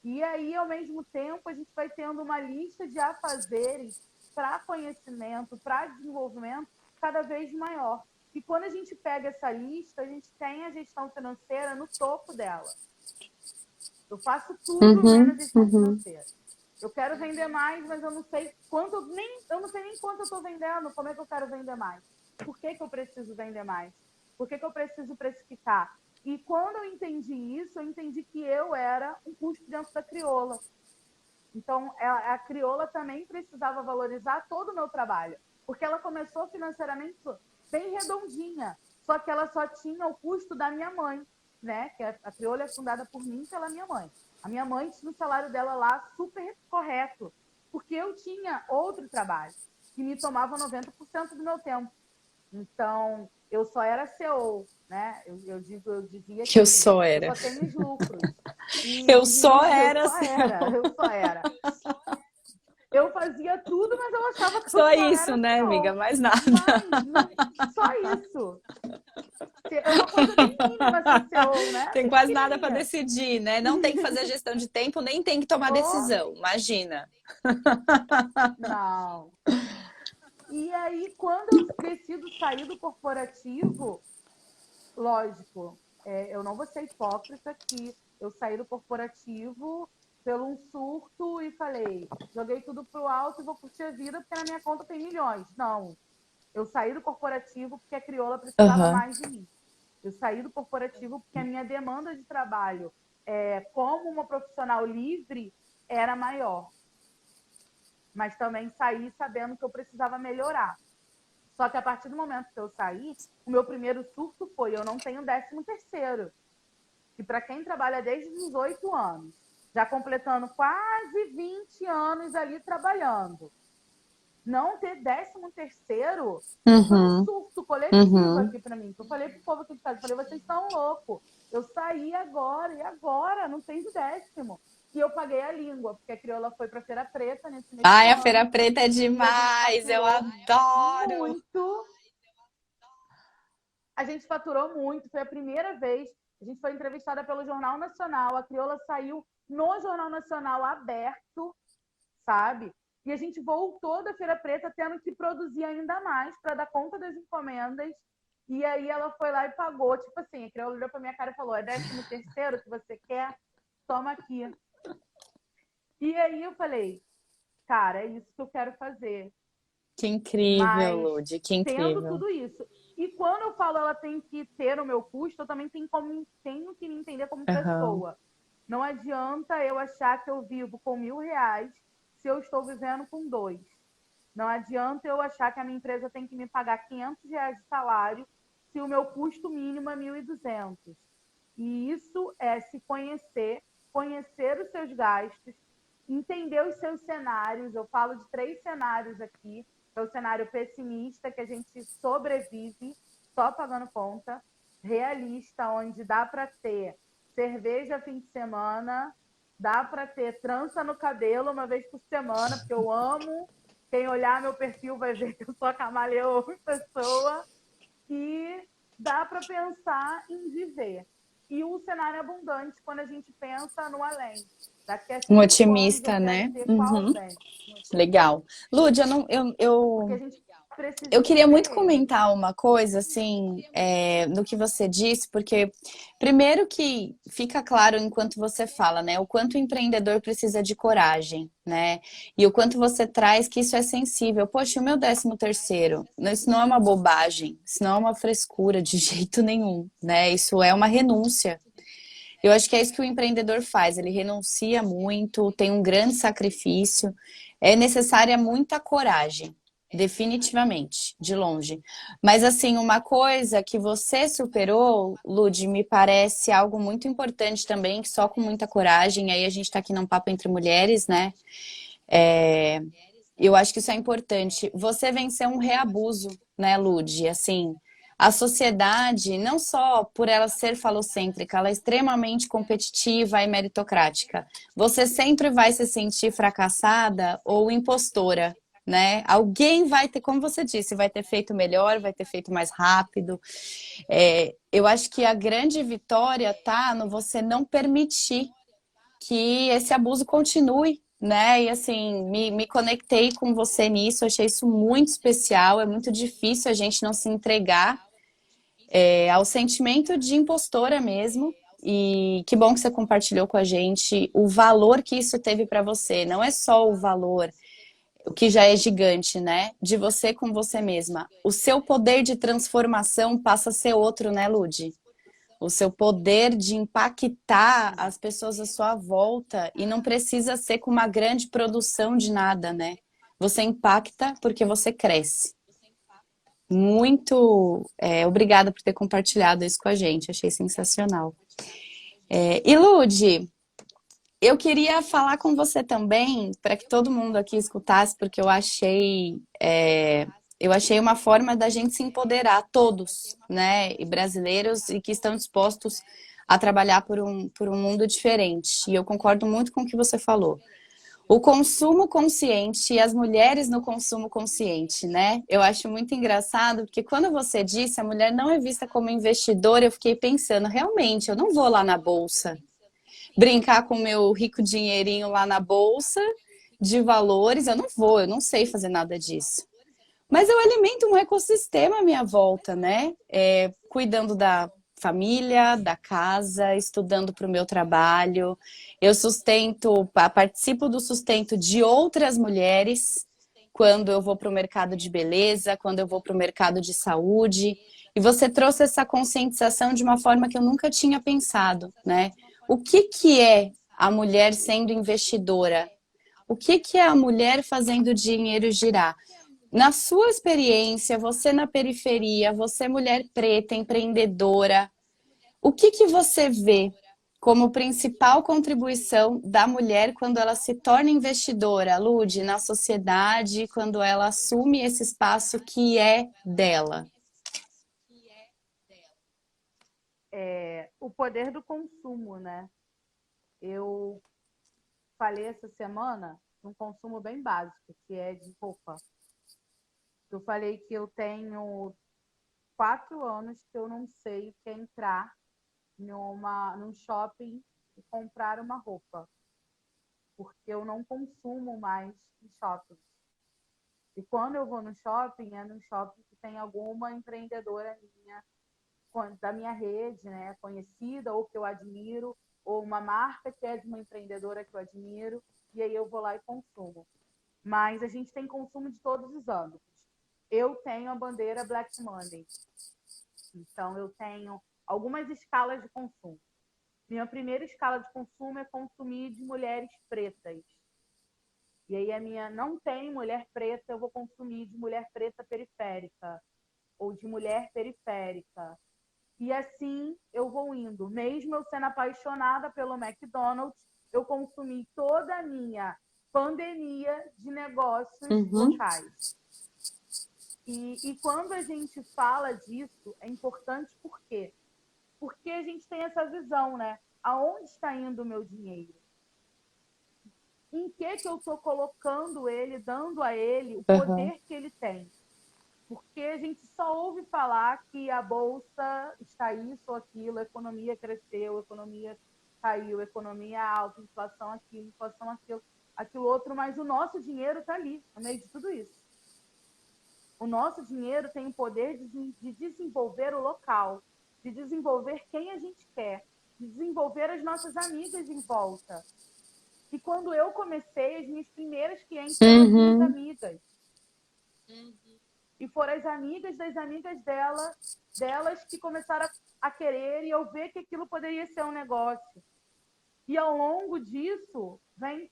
E aí, ao mesmo tempo, a gente vai tendo uma lista de afazeres para conhecimento, para desenvolvimento cada vez maior. E quando a gente pega essa lista, a gente tem a gestão financeira no topo dela. Eu faço tudo menos gestão financeira. Eu quero vender mais, mas eu não sei quanto, eu não sei nem quanto eu estou vendendo, como é que eu quero vender mais. Por que eu preciso vender mais? Por que eu preciso precificar? E quando eu entendi isso, eu entendi que eu era um custo dentro da Crioula. Então, a Crioula também precisava valorizar todo o meu trabalho, porque ela começou financeiramente bem redondinha, só que ela só tinha o custo da minha mãe, né? Que a Crioula é fundada por mim e pela minha mãe. A minha mãe tinha o salário dela lá super correto, porque eu tinha outro trabalho, que me tomava 90% do meu tempo. Então, eu só era CEO, né? Eu dizia que Eu só era. eu só tenho os lucros. Eu só era. Eu só era. Eu fazia tudo, mas eu achava que Só eu só isso, era né, CEO. amiga? Mais nada. Mas, só isso. É uma coisa bem mínima ser CEO, né? Tem Bem quase nada para pequenininha. decidir, né? Não tem que fazer gestão de tempo, nem tem que tomar decisão. Imagina. Não. E aí, quando eu decido sair do corporativo, lógico, eu não vou ser hipócrita que eu saí do corporativo pelo um surto e falei, joguei tudo pro alto e vou curtir a vida porque na minha conta tem milhões. Não, eu saí do corporativo porque a Crioula precisava mais de mim. Eu saí do corporativo porque a minha demanda de trabalho como uma profissional livre era maior. Mas também saí sabendo que eu precisava melhorar. Só que a partir do momento que eu saí, o meu primeiro surto foi, eu não tenho 13º. E para quem trabalha desde os 18 anos, já completando quase 20 anos ali trabalhando, não ter 13º foi um surto coletivo aqui para mim. Eu falei pro povo aqui de casa, eu falei, vocês estão loucos. Eu saí agora, e agora? Não tenho 10º. E eu paguei a língua, porque a Crioula foi para Feira Preta nesse mês. Ai, a Feira Preta é demais, eu adoro. Muito. A gente faturou muito, foi a primeira vez. A gente foi entrevistada pelo Jornal Nacional, a Crioula saiu no Jornal Nacional aberto, sabe? E a gente voltou da Feira Preta tendo que produzir ainda mais para dar conta das encomendas. E aí ela foi lá e pagou. Tipo assim, a Crioula olhou para minha cara e falou, é 13º que você quer? Toma aqui. E aí eu falei, cara, é isso que eu quero fazer. Que incrível, Lud, que incrível. Tendo tudo isso. E quando eu falo ela tem que ter o meu custo, eu também tenho que me entender como pessoa. Não adianta eu achar que eu vivo com R$1.000 se eu estou vivendo com 2. Não adianta eu achar que a minha empresa tem que me pagar R$500 de salário se o meu custo mínimo é 1.200. E isso é se conhecer, conhecer os seus gastos, entender os seus cenários. Eu falo de 3 cenários aqui. É o cenário pessimista, que a gente sobrevive só pagando conta. Realista, onde dá para ter cerveja fim de semana, dá para ter trança no cabelo uma vez por semana, porque eu amo. Quem olhar meu perfil vai ver que eu sou a camaleão pessoa. E dá para pensar em viver. E o cenário abundante, quando a gente pensa no além. Daqui a 5 Um anos, otimista, eu quero né? ter qual bem. Legal. Lud, eu queria muito comentar uma coisa, assim, no que você disse, porque primeiro que fica claro enquanto você fala, né? O quanto o empreendedor precisa de coragem, né? E o quanto você traz que isso é sensível. Poxa, o meu 13º, isso não é uma bobagem, isso não é uma frescura de jeito nenhum, né? Isso é uma renúncia. Eu acho que é isso que o empreendedor faz, ele renuncia muito, tem um grande sacrifício, é necessária muita coragem, definitivamente, de longe. Mas assim, uma coisa que você superou, Lud, me parece algo muito importante também, que só com muita coragem, aí a gente tá aqui num papo entre mulheres, né? É, eu acho que isso é importante. Você venceu um reabuso, né, Lud? Assim, a sociedade, não só por ela ser falocêntrica, ela é extremamente competitiva e meritocrática. Você sempre vai se sentir fracassada ou impostora, né? Alguém vai ter, como você disse, vai ter feito melhor, vai ter feito mais rápido. Eu acho que a grande vitória tá no você não permitir que esse abuso continue, né? E assim, me conectei com você nisso, achei isso muito especial, é muito difícil a gente não se entregar ao sentimento de impostora mesmo. E que bom que você compartilhou com a gente o valor que isso teve para você. Não é só o valor, o que já é gigante, né? De você com você mesma. O seu poder de transformação passa a ser outro, né, Lud? O seu poder de impactar as pessoas à sua volta e não precisa ser com uma grande produção de nada, né? Você impacta porque você cresce. Muito obrigada por ter compartilhado isso com a gente, achei sensacional. E Lud, eu queria falar com você também, para que todo mundo aqui escutasse, porque eu achei uma forma da gente se empoderar, todos, né, e brasileiros, e que estão dispostos a trabalhar por um mundo diferente. E eu concordo muito com o que você falou. O consumo consciente e as mulheres no consumo consciente, né? Eu acho muito engraçado, porque quando você disse a mulher não é vista como investidora, eu fiquei pensando, realmente, eu não vou lá na bolsa brincar com o meu rico dinheirinho lá na bolsa de valores, eu não sei fazer nada disso. Mas eu alimento um ecossistema à minha volta, né? Cuidando da família, da casa, estudando para o meu trabalho. Eu participo do sustento de outras mulheres quando eu vou para o mercado de beleza, quando eu vou para o mercado de saúde. E você trouxe essa conscientização de uma forma que eu nunca tinha pensado, né? O que é a mulher sendo investidora? O que é a mulher fazendo o dinheiro girar? Na sua experiência, você na periferia, você mulher preta, empreendedora, o que você vê como principal contribuição da mulher quando ela se torna investidora, Lud, na sociedade, quando ela assume esse espaço que é dela? O poder do consumo, né? Eu falei essa semana um consumo bem básico, que é de roupa. Eu falei que eu tenho 4 anos que eu não sei o que é entrar num shopping e comprar uma roupa, porque eu não consumo mais em shopping. E quando eu vou no shopping, é num shopping que tem alguma empreendedora minha, da minha rede, né, conhecida, ou que eu admiro, ou uma marca que é de uma empreendedora que eu admiro, e aí eu vou lá e consumo. Mas a gente tem consumo de todos os âmbitos. Eu tenho a bandeira Black Monday. Então, eu tenho algumas escalas de consumo. Minha primeira escala de consumo é consumir de mulheres pretas. E aí a minha não tem mulher preta, eu vou consumir de mulher preta periférica ou de mulher periférica. E assim eu vou indo. Mesmo eu sendo apaixonada pelo McDonald's, eu consumi toda a minha pandemia de negócios locais. E quando a gente fala disso, é importante por quê? Porque a gente tem essa visão, né? Aonde está indo o meu dinheiro? Em que eu estou colocando ele, dando a ele o poder que ele tem? Porque a gente só ouve falar que a bolsa está isso ou aquilo, a economia cresceu, a economia caiu, a economia alta, inflação aquilo, aquilo outro, mas o nosso dinheiro está ali, no meio de tudo isso. O nosso dinheiro tem o poder de desenvolver o local, de desenvolver quem a gente quer, de desenvolver as nossas amigas em volta. E quando eu comecei, as minhas primeiras clientes foram as minhas amigas. E foram as amigas das amigas delas que começaram a querer e eu ver que aquilo poderia ser um negócio. E ao longo disso, vem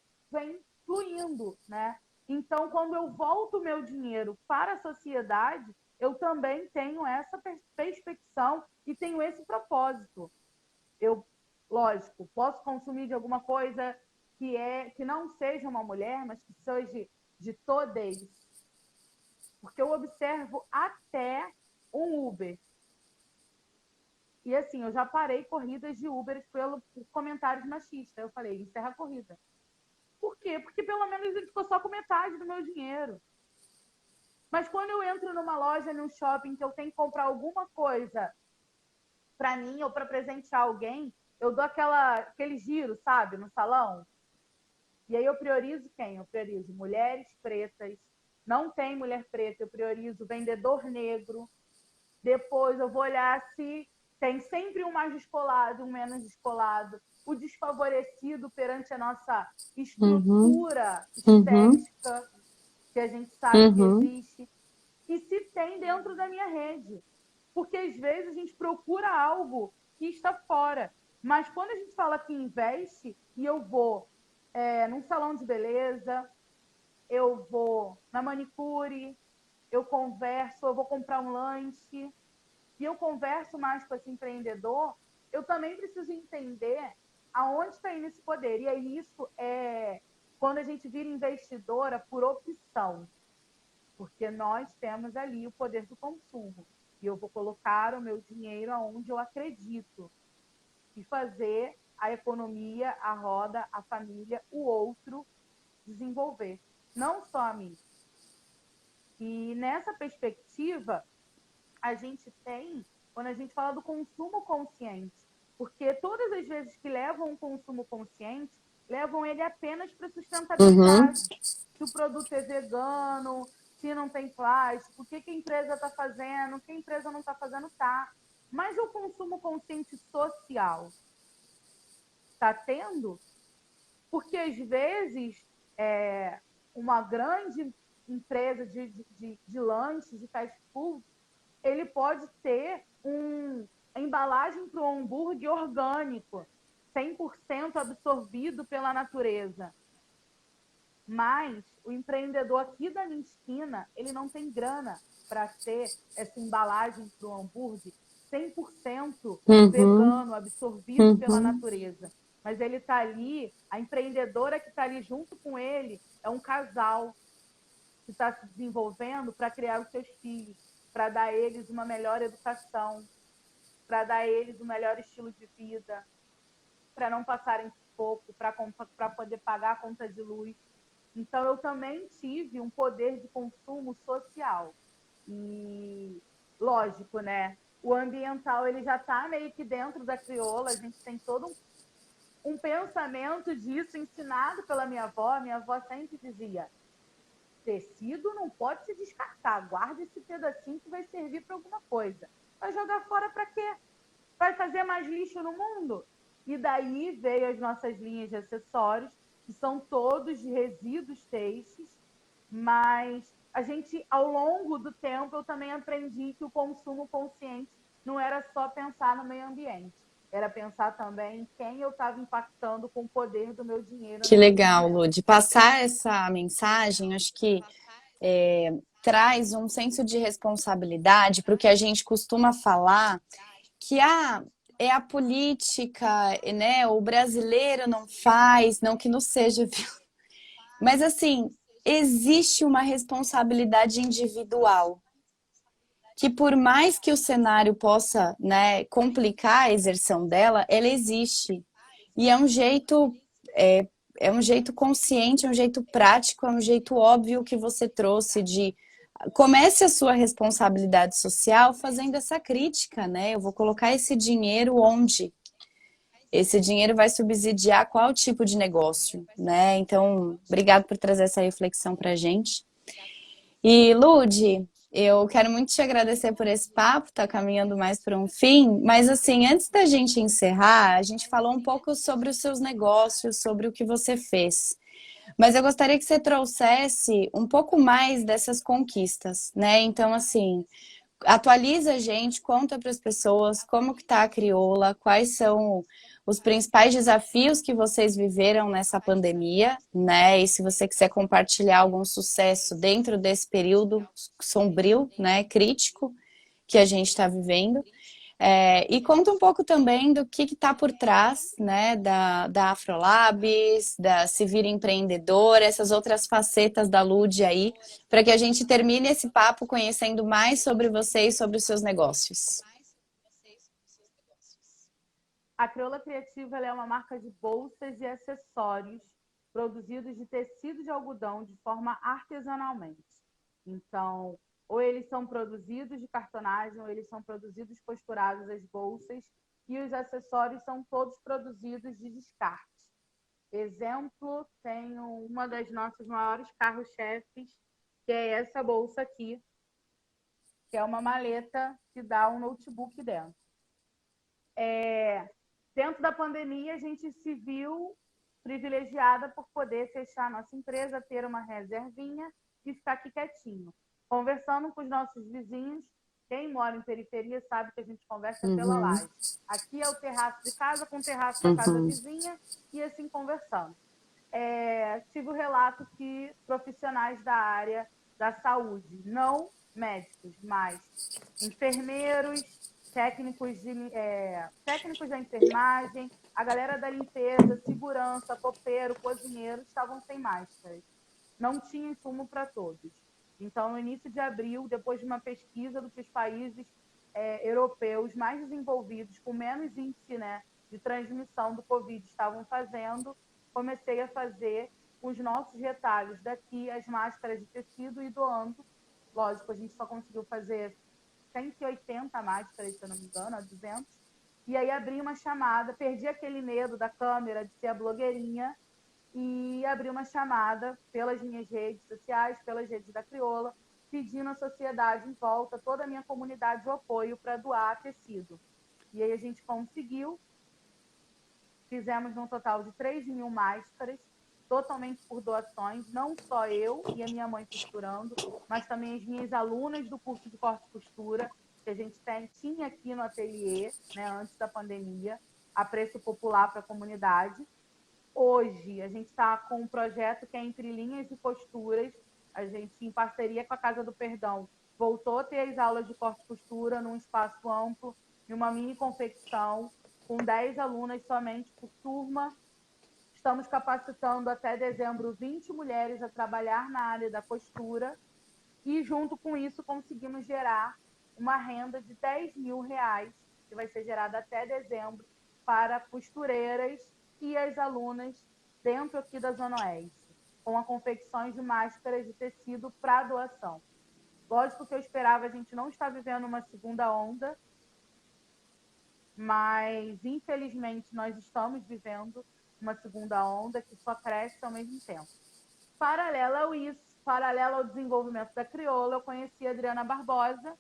fluindo, né? Então, quando eu volto o meu dinheiro para a sociedade, eu também tenho essa perspectiva e tenho esse propósito. Eu, lógico, posso consumir de alguma coisa que não seja uma mulher, mas que seja de todas. Porque eu observo até um Uber. E assim, eu já parei corridas de Uber por comentários machistas. Eu falei, encerra a corrida. Por quê? Porque pelo menos ele ficou só com metade do meu dinheiro. Mas quando eu entro numa loja, num shopping, que eu tenho que comprar alguma coisa para mim ou para presentear alguém, eu dou aquele giro, sabe, no salão. E aí eu priorizo quem? Eu priorizo mulheres pretas. Não tem mulher preta, eu priorizo vendedor negro. Depois eu vou olhar se tem sempre um mais descolado, um menos descolado. O desfavorecido perante a nossa estrutura estética, que a gente sabe que existe. E se tem dentro da minha rede. Porque às vezes a gente procura algo que está fora. Mas quando a gente fala que investe, e eu vou num salão de beleza, eu vou na manicure, eu converso, eu vou comprar um lanche, e eu converso mais com esse empreendedor, eu também preciso entender aonde está indo esse poder. E aí isso é quando a gente vira investidora por opção, porque nós temos ali o poder do consumo. E eu vou colocar o meu dinheiro aonde eu acredito e fazer a economia, a roda, a família, o outro desenvolver, não só a mim. E nessa perspectiva, a gente tem, quando a gente fala do consumo consciente, porque todas as vezes que levam um consumo consciente, levam ele apenas para sustentabilidade. Se o produto é vegano, se não tem plástico, o que a empresa está fazendo, o que a empresa não está fazendo, tá. Mas o consumo consciente social está tendo? Porque às vezes uma grande empresa de lanches, de fast food, ele pode ter a embalagem para um hambúrguer orgânico, 100% absorvido pela natureza. Mas o empreendedor aqui da minha esquina, ele não tem grana para ter essa embalagem para o hambúrguer 100% vegano, absorvido pela natureza. Mas ele está ali, a empreendedora que está ali junto com ele é um casal que está se desenvolvendo para criar os seus filhos, para dar a eles uma melhor educação, para dar a eles um melhor estilo de vida, para não passarem pouco, para poder pagar a conta de luz. Então, eu também tive um poder de consumo social. E, lógico, né? O ambiental ele já está meio que dentro da crioula, a gente tem todo um pensamento disso ensinado pela minha avó. Minha avó sempre dizia, tecido não pode se descartar, guarda esse pedacinho que vai servir para alguma coisa. Vai jogar fora para quê? Vai fazer mais lixo no mundo? E daí veio as nossas linhas de acessórios, que são todos de resíduos têxteis, mas a gente, ao longo do tempo, eu também aprendi que o consumo consciente não era só pensar no meio ambiente, era pensar também em quem eu estava impactando com o poder do meu dinheiro. Que legal, Lu, de passar essa mensagem, acho que traz um senso de responsabilidade para o que a gente costuma falar, que é a política, né? O brasileiro não faz, não que não seja, viu? Mas assim, existe uma responsabilidade individual, que por mais que o cenário possa, né, complicar a exerção dela, ela existe. E é um jeito consciente, é um jeito prático, é um jeito óbvio que você trouxe de comece a sua responsabilidade social fazendo essa crítica, né? Eu vou colocar esse dinheiro onde? Esse dinheiro vai subsidiar qual tipo de negócio, né? Então, obrigado por trazer essa reflexão pra gente. E, Lude, eu quero muito te agradecer por esse papo, tá caminhando mais para um fim, mas assim, antes da gente encerrar, a gente falou um pouco sobre os seus negócios, sobre o que você fez. Mas eu gostaria que você trouxesse um pouco mais dessas conquistas, né? Então, assim, atualiza a gente, conta para as pessoas como que tá a Crioula, quais são os principais desafios que vocês viveram nessa pandemia, né? E se você quiser compartilhar algum sucesso dentro desse período sombrio, né, crítico que a gente está vivendo. E conta um pouco também do que está por trás, né, da Afrolabs, da Se Vira Empreendedora, essas outras facetas da Lud aí, para que a gente termine esse papo conhecendo mais sobre você e sobre os seus negócios. A Crioula Criativa ela é uma marca de bolsas e acessórios produzidos de tecido de algodão de forma artesanalmente. Então, ou eles são produzidos de cartonagem, ou eles são produzidos costurados as bolsas, e os acessórios são todos produzidos de descarte. Exemplo, tenho uma das nossas maiores carros-chefes, que é essa bolsa aqui, que é uma maleta que dá um notebook dentro. Dentro da pandemia, a gente se viu privilegiada por poder fechar a nossa empresa, ter uma reservinha e ficar aqui quietinho. Conversando com os nossos vizinhos, quem mora em periferia sabe que a gente conversa pela laje. Aqui é o terraço de casa com o terraço da casa vizinha e assim conversando. Tive o relato que profissionais da área da saúde, não médicos, mas enfermeiros, técnicos da enfermagem, a galera da limpeza, segurança, copeiro, cozinheiro, estavam sem máscaras. Não tinha insumo para todos. Então, no início de abril, depois de uma pesquisa do que os países europeus mais desenvolvidos, com menos índice, né, de transmissão do Covid, estavam fazendo, comecei a fazer os nossos retalhos daqui, as máscaras de tecido e doando. Lógico, a gente só conseguiu fazer 180 máscaras, se eu não me engano, a 200. E aí abri uma chamada, perdi aquele medo da câmera, de ser a blogueirinha, e abri uma chamada pelas minhas redes sociais, pelas redes da Crioula, pedindo à sociedade em volta, toda a minha comunidade, o apoio para doar tecido. E aí a gente conseguiu, fizemos um total de 3.000 máscaras, totalmente por doações, não só eu e a minha mãe costurando, mas também as minhas alunas do curso de corte e costura, que a gente tinha aqui no ateliê, né, antes da pandemia, a preço popular para a comunidade. Hoje, a gente está com um projeto que é Entre Linhas e Costuras. A gente, em parceria com a Casa do Perdão, voltou a ter as aulas de corte e costura num espaço amplo, em uma mini confecção, com 10 alunas somente por turma. Estamos capacitando até dezembro 20 mulheres a trabalhar na área da costura e, junto com isso, conseguimos gerar uma renda de R$10.000, que vai ser gerada até dezembro, para costureiras e as alunas dentro aqui da Zona Oeste, com a confecções de máscaras de tecido para doação. Lógico que eu esperava, a gente não está vivendo uma segunda onda, mas, infelizmente, nós estamos vivendo uma segunda onda que só cresce ao mesmo tempo. Paralelo ao desenvolvimento da Crioula, eu conheci a Adriana Barbosa,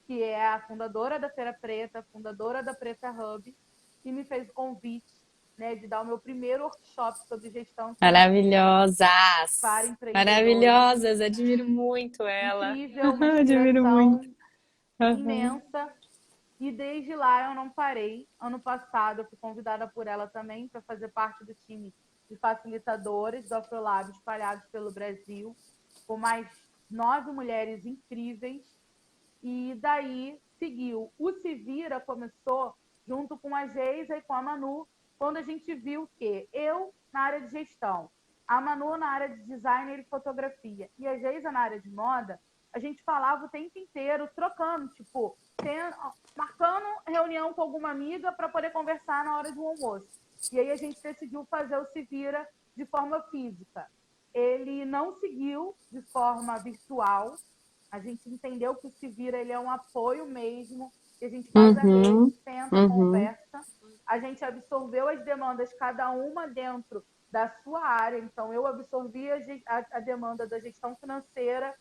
que é a fundadora da Feira Preta, fundadora da Preta Hub, que me fez o convite, né, de dar o meu primeiro workshop sobre gestão Maravilhosas! para empreendedores. Maravilhosas! Admiro muito ela. Incrível, uma Admiro muito. Imensa. E desde lá eu não parei. Ano passado eu fui convidada por ela também para fazer parte do time de facilitadores do Afrolab espalhados pelo Brasil, com mais 9 mulheres incríveis. E daí seguiu. O Se Vira começou junto com a Geisa e com a Manu, quando a gente viu que eu na área de gestão, a Manu na área de design e fotografia e a Geisa na área de moda, a gente falava o tempo inteiro, trocando, tipo, marcando reunião com alguma amiga para poder conversar na hora do almoço. E aí a gente decidiu fazer o Se Vira de forma física. Ele não seguiu de forma virtual. A gente entendeu que o Se Vira ele é um apoio mesmo, que a gente faz a rede, senta, conversa. A gente absorveu as demandas, cada uma dentro da sua área. Então, eu absorvi a demanda da gestão financeira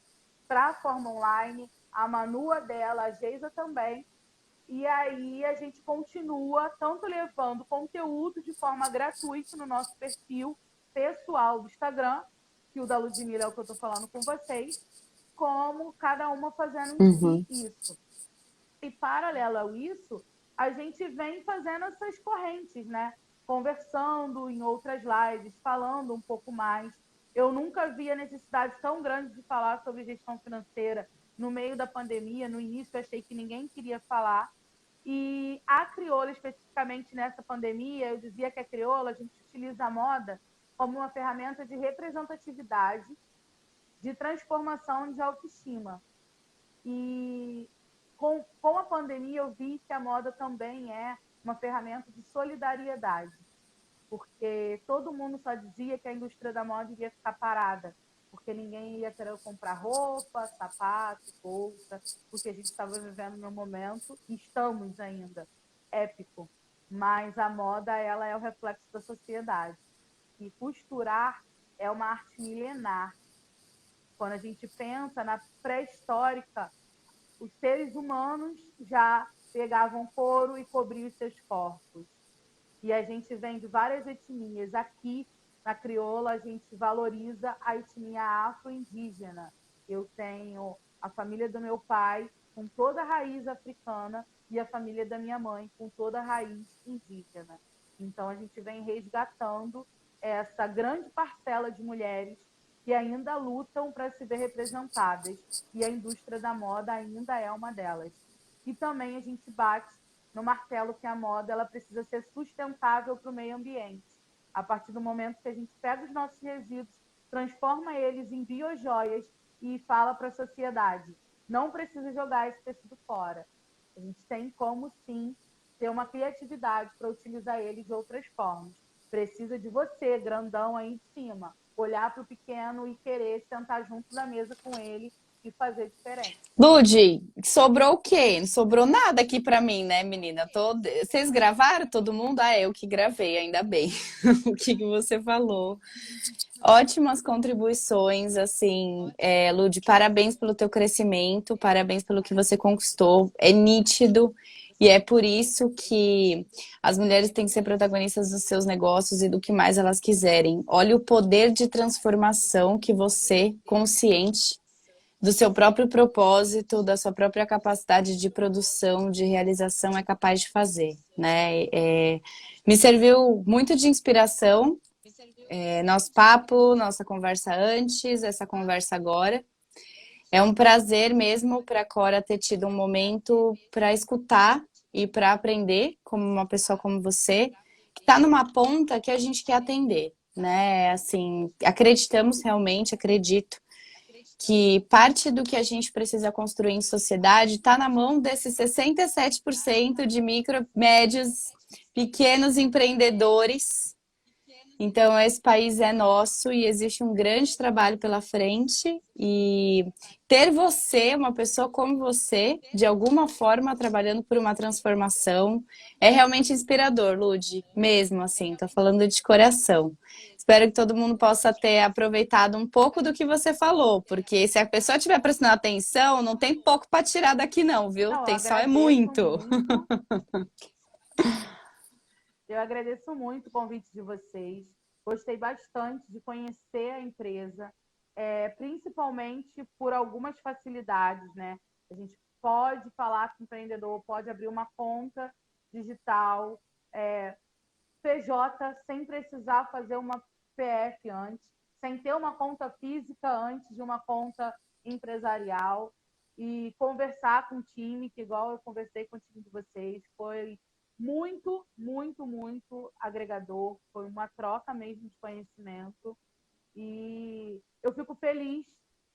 para a forma online, a Manu dela, a Geisa também. E aí a gente continua tanto levando conteúdo de forma gratuita no nosso perfil pessoal do Instagram, que o da Ludmilla é o que eu estou falando com vocês, como cada uma fazendo isso. E paralelo a isso, a gente vem fazendo essas correntes, né? Conversando em outras lives, falando um pouco mais. Eu nunca vi a necessidade tão grande de falar sobre gestão financeira no meio da pandemia. No início, eu achei que ninguém queria falar. E a crioula, especificamente nessa pandemia, eu dizia que a crioula, a gente utiliza a moda como uma ferramenta de representatividade, de transformação de autoestima. E com a pandemia, eu vi que a moda também é uma ferramenta de solidariedade, porque todo mundo só dizia que a indústria da moda iria ficar parada, porque ninguém ia querer comprar roupa, sapato, bolsa, porque a gente estava vivendo num momento, e estamos ainda, épico. Mas a moda, ela é o reflexo da sociedade. E costurar é uma arte milenar. Quando a gente pensa na pré-histórica, os seres humanos já pegavam couro e cobriam os seus corpos. E a gente vem de várias etnias. Aqui, na crioula, a gente valoriza a etnia afro-indígena. Eu tenho a família do meu pai com toda a raiz africana e a família da minha mãe com toda a raiz indígena. Então, a gente vem resgatando essa grande parcela de mulheres que ainda lutam para se ver representadas. E a indústria da moda ainda é uma delas. E também a gente bate no martelo que a moda ela precisa ser sustentável para o meio ambiente. A partir do momento que a gente pega os nossos resíduos, transforma eles em biojoias e fala para a sociedade, não precisa jogar esse tecido fora. A gente tem como, sim, ter uma criatividade para utilizar ele de outras formas. Precisa de você, grandão aí de cima, olhar para o pequeno e querer sentar junto da mesa com ele e fazer diferente. Ludi, sobrou o quê? Não sobrou nada aqui pra mim, né, menina? Vocês gravaram todo mundo? Ah, eu que gravei, ainda bem. O que você falou? Ótimas contribuições, assim, Ludi, parabéns pelo teu crescimento, parabéns pelo que você conquistou, é nítido e é por isso que as mulheres têm que ser protagonistas dos seus negócios e do que mais elas quiserem. Olha o poder de transformação que você, consciente do seu próprio propósito, da sua própria capacidade de produção, de realização é capaz de fazer, né? Me serviu muito de inspiração, nosso papo, nossa conversa antes, essa conversa agora. É um prazer mesmo para a Cora ter tido um momento para escutar e para aprender, como uma pessoa como você, que está numa ponta que a gente quer atender, né? Assim, acreditamos realmente, acredito, que parte do que a gente precisa construir em sociedade está na mão desses 67% de micro, médios, pequenos empreendedores. Então, esse país é nosso e existe um grande trabalho pela frente. E ter você, uma pessoa como você, de alguma forma trabalhando por uma transformação, é realmente inspirador, Ludi. Mesmo assim, tô falando de coração. Espero que todo mundo possa ter aproveitado um pouco do que você falou, porque se a pessoa estiver prestando atenção, não tem pouco para tirar daqui não, viu? Não, Tem só é muito. Eu agradeço muito o convite de vocês. Gostei bastante de conhecer a empresa, principalmente por algumas facilidades, né? A gente pode falar com o empreendedor, pode abrir uma conta digital, PJ, sem precisar fazer uma PF antes, sem ter uma conta física antes de uma conta empresarial, e conversar com o time, que igual eu conversei com o time de vocês, foi muito, muito, muito agregador, foi uma troca mesmo de conhecimento, e eu fico feliz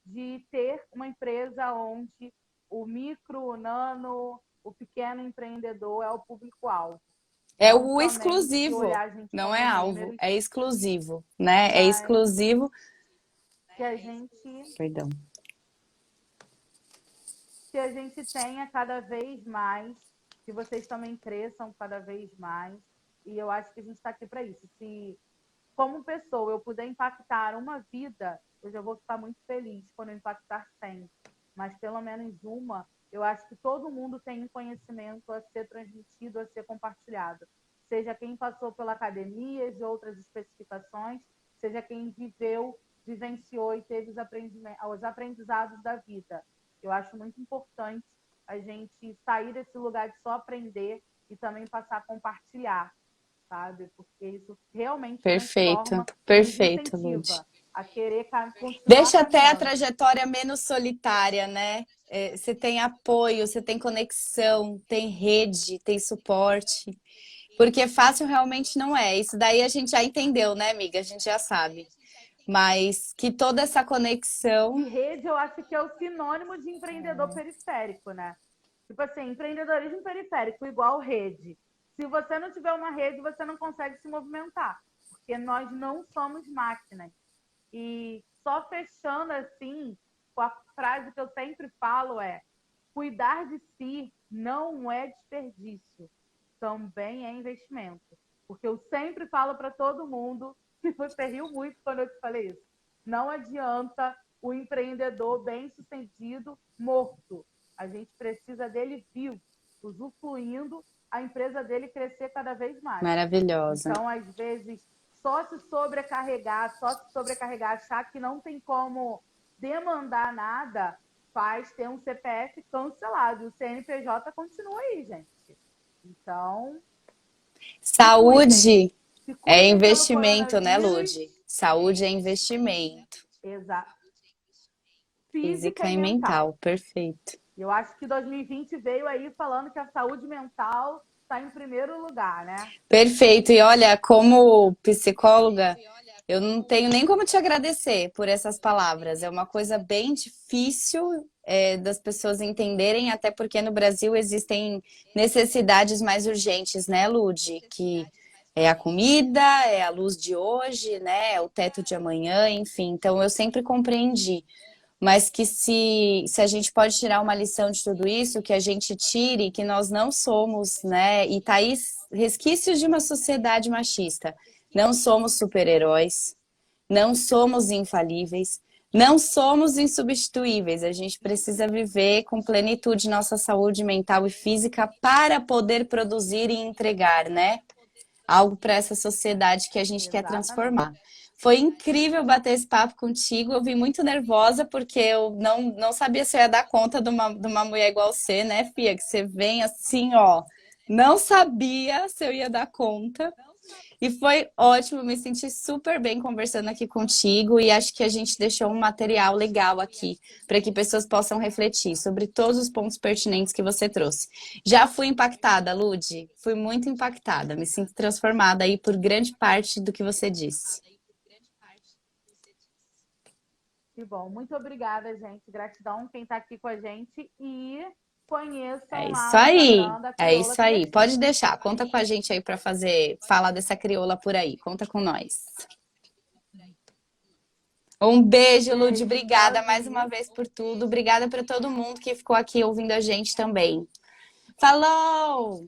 de ter uma empresa onde o micro, o nano, o pequeno empreendedor é o público-alvo. É Não o somente exclusivo, olhar a gente não como é alvo, números, é exclusivo, né? É mas exclusivo. que a gente Perdão. que a gente tenha cada vez mais, que vocês também cresçam cada vez mais. E eu acho que a gente está aqui para isso. Se, como pessoa, eu puder impactar uma vida, eu já vou ficar muito feliz quando eu impactar 100. Mas pelo menos uma, eu acho que todo mundo tem um conhecimento a ser transmitido, a ser compartilhado. Seja quem passou pela academia, de outras especificações, seja quem viveu, vivenciou e teve os aprendizados da vida. Eu acho muito importante a gente sair desse lugar de só aprender e também passar a compartilhar, sabe? Porque isso realmente Perfeito, transforma e nos perfeito, Lud. incentiva a querer continuar Deixa até a caminhando. trajetória menos solitária, né? Você tem apoio, você tem conexão, tem rede, tem suporte. Porque fácil realmente não é. Isso daí a gente já entendeu, né, amiga? A gente já sabe. Mas que toda essa conexão. E rede, eu acho que é o sinônimo de empreendedor periférico, né? Tipo assim, empreendedorismo periférico igual rede. Se você não tiver uma rede, você não consegue se movimentar, porque nós não somos máquinas. E só fechando assim, com a frase que eu sempre falo é: cuidar de si não é desperdício, também é investimento. Porque eu sempre falo para todo mundo, e você riu muito quando eu te falei isso, não adianta o empreendedor bem-sucedido morto. A gente precisa dele vivo, usufruindo, a empresa dele crescer cada vez mais. Maravilhosa. Então, às vezes, só se sobrecarregar, achar que não tem como demandar nada, faz ter um CPF cancelado. E o CNPJ continua aí, gente. Então, Saúde se é cuidem pelo investimento, né, coronavírus. Lud? Saúde é investimento. Exato. Física e mental, perfeito. Eu acho que 2020 veio aí falando que a saúde mental está em primeiro lugar, né? Perfeito. E olha, como psicóloga, eu não tenho nem como te agradecer por essas palavras. É uma coisa bem difícil das pessoas entenderem, até porque no Brasil existem necessidades mais urgentes, né, Lud? Que é a comida, é a luz de hoje, né? É o teto de amanhã, enfim. Então eu sempre compreendi. Mas que se a gente pode tirar uma lição de tudo isso, que a gente tire que nós não somos, né? E tá aí resquícios de uma sociedade machista. Não somos super-heróis, não somos infalíveis, não somos insubstituíveis. A gente precisa viver com plenitude nossa saúde mental e física para poder produzir e entregar, né? Algo para essa sociedade que a gente quer transformar. Foi incrível bater esse papo contigo. Eu vim muito nervosa porque eu não sabia se eu ia dar conta de uma mulher igual você, né, Fia? Que você vem assim, ó. Não sabia se eu ia dar conta. E foi ótimo, me senti super bem conversando aqui contigo e acho que a gente deixou um material legal aqui para que pessoas possam refletir sobre todos os pontos pertinentes que você trouxe. Já fui impactada, Lud, fui muito impactada, me sinto transformada aí por grande parte do que você disse. Que bom, muito obrigada, gente. Gratidão quem está aqui com a gente e conheçam lá o Instagram da É Crioula isso aí. Criativa. Pode deixar, conta com a gente aí para falar dessa crioula por aí. Conta com nós. Um beijo, Lud. Obrigada mais uma vez por tudo. Obrigada para todo mundo que ficou aqui ouvindo a gente também. Falou!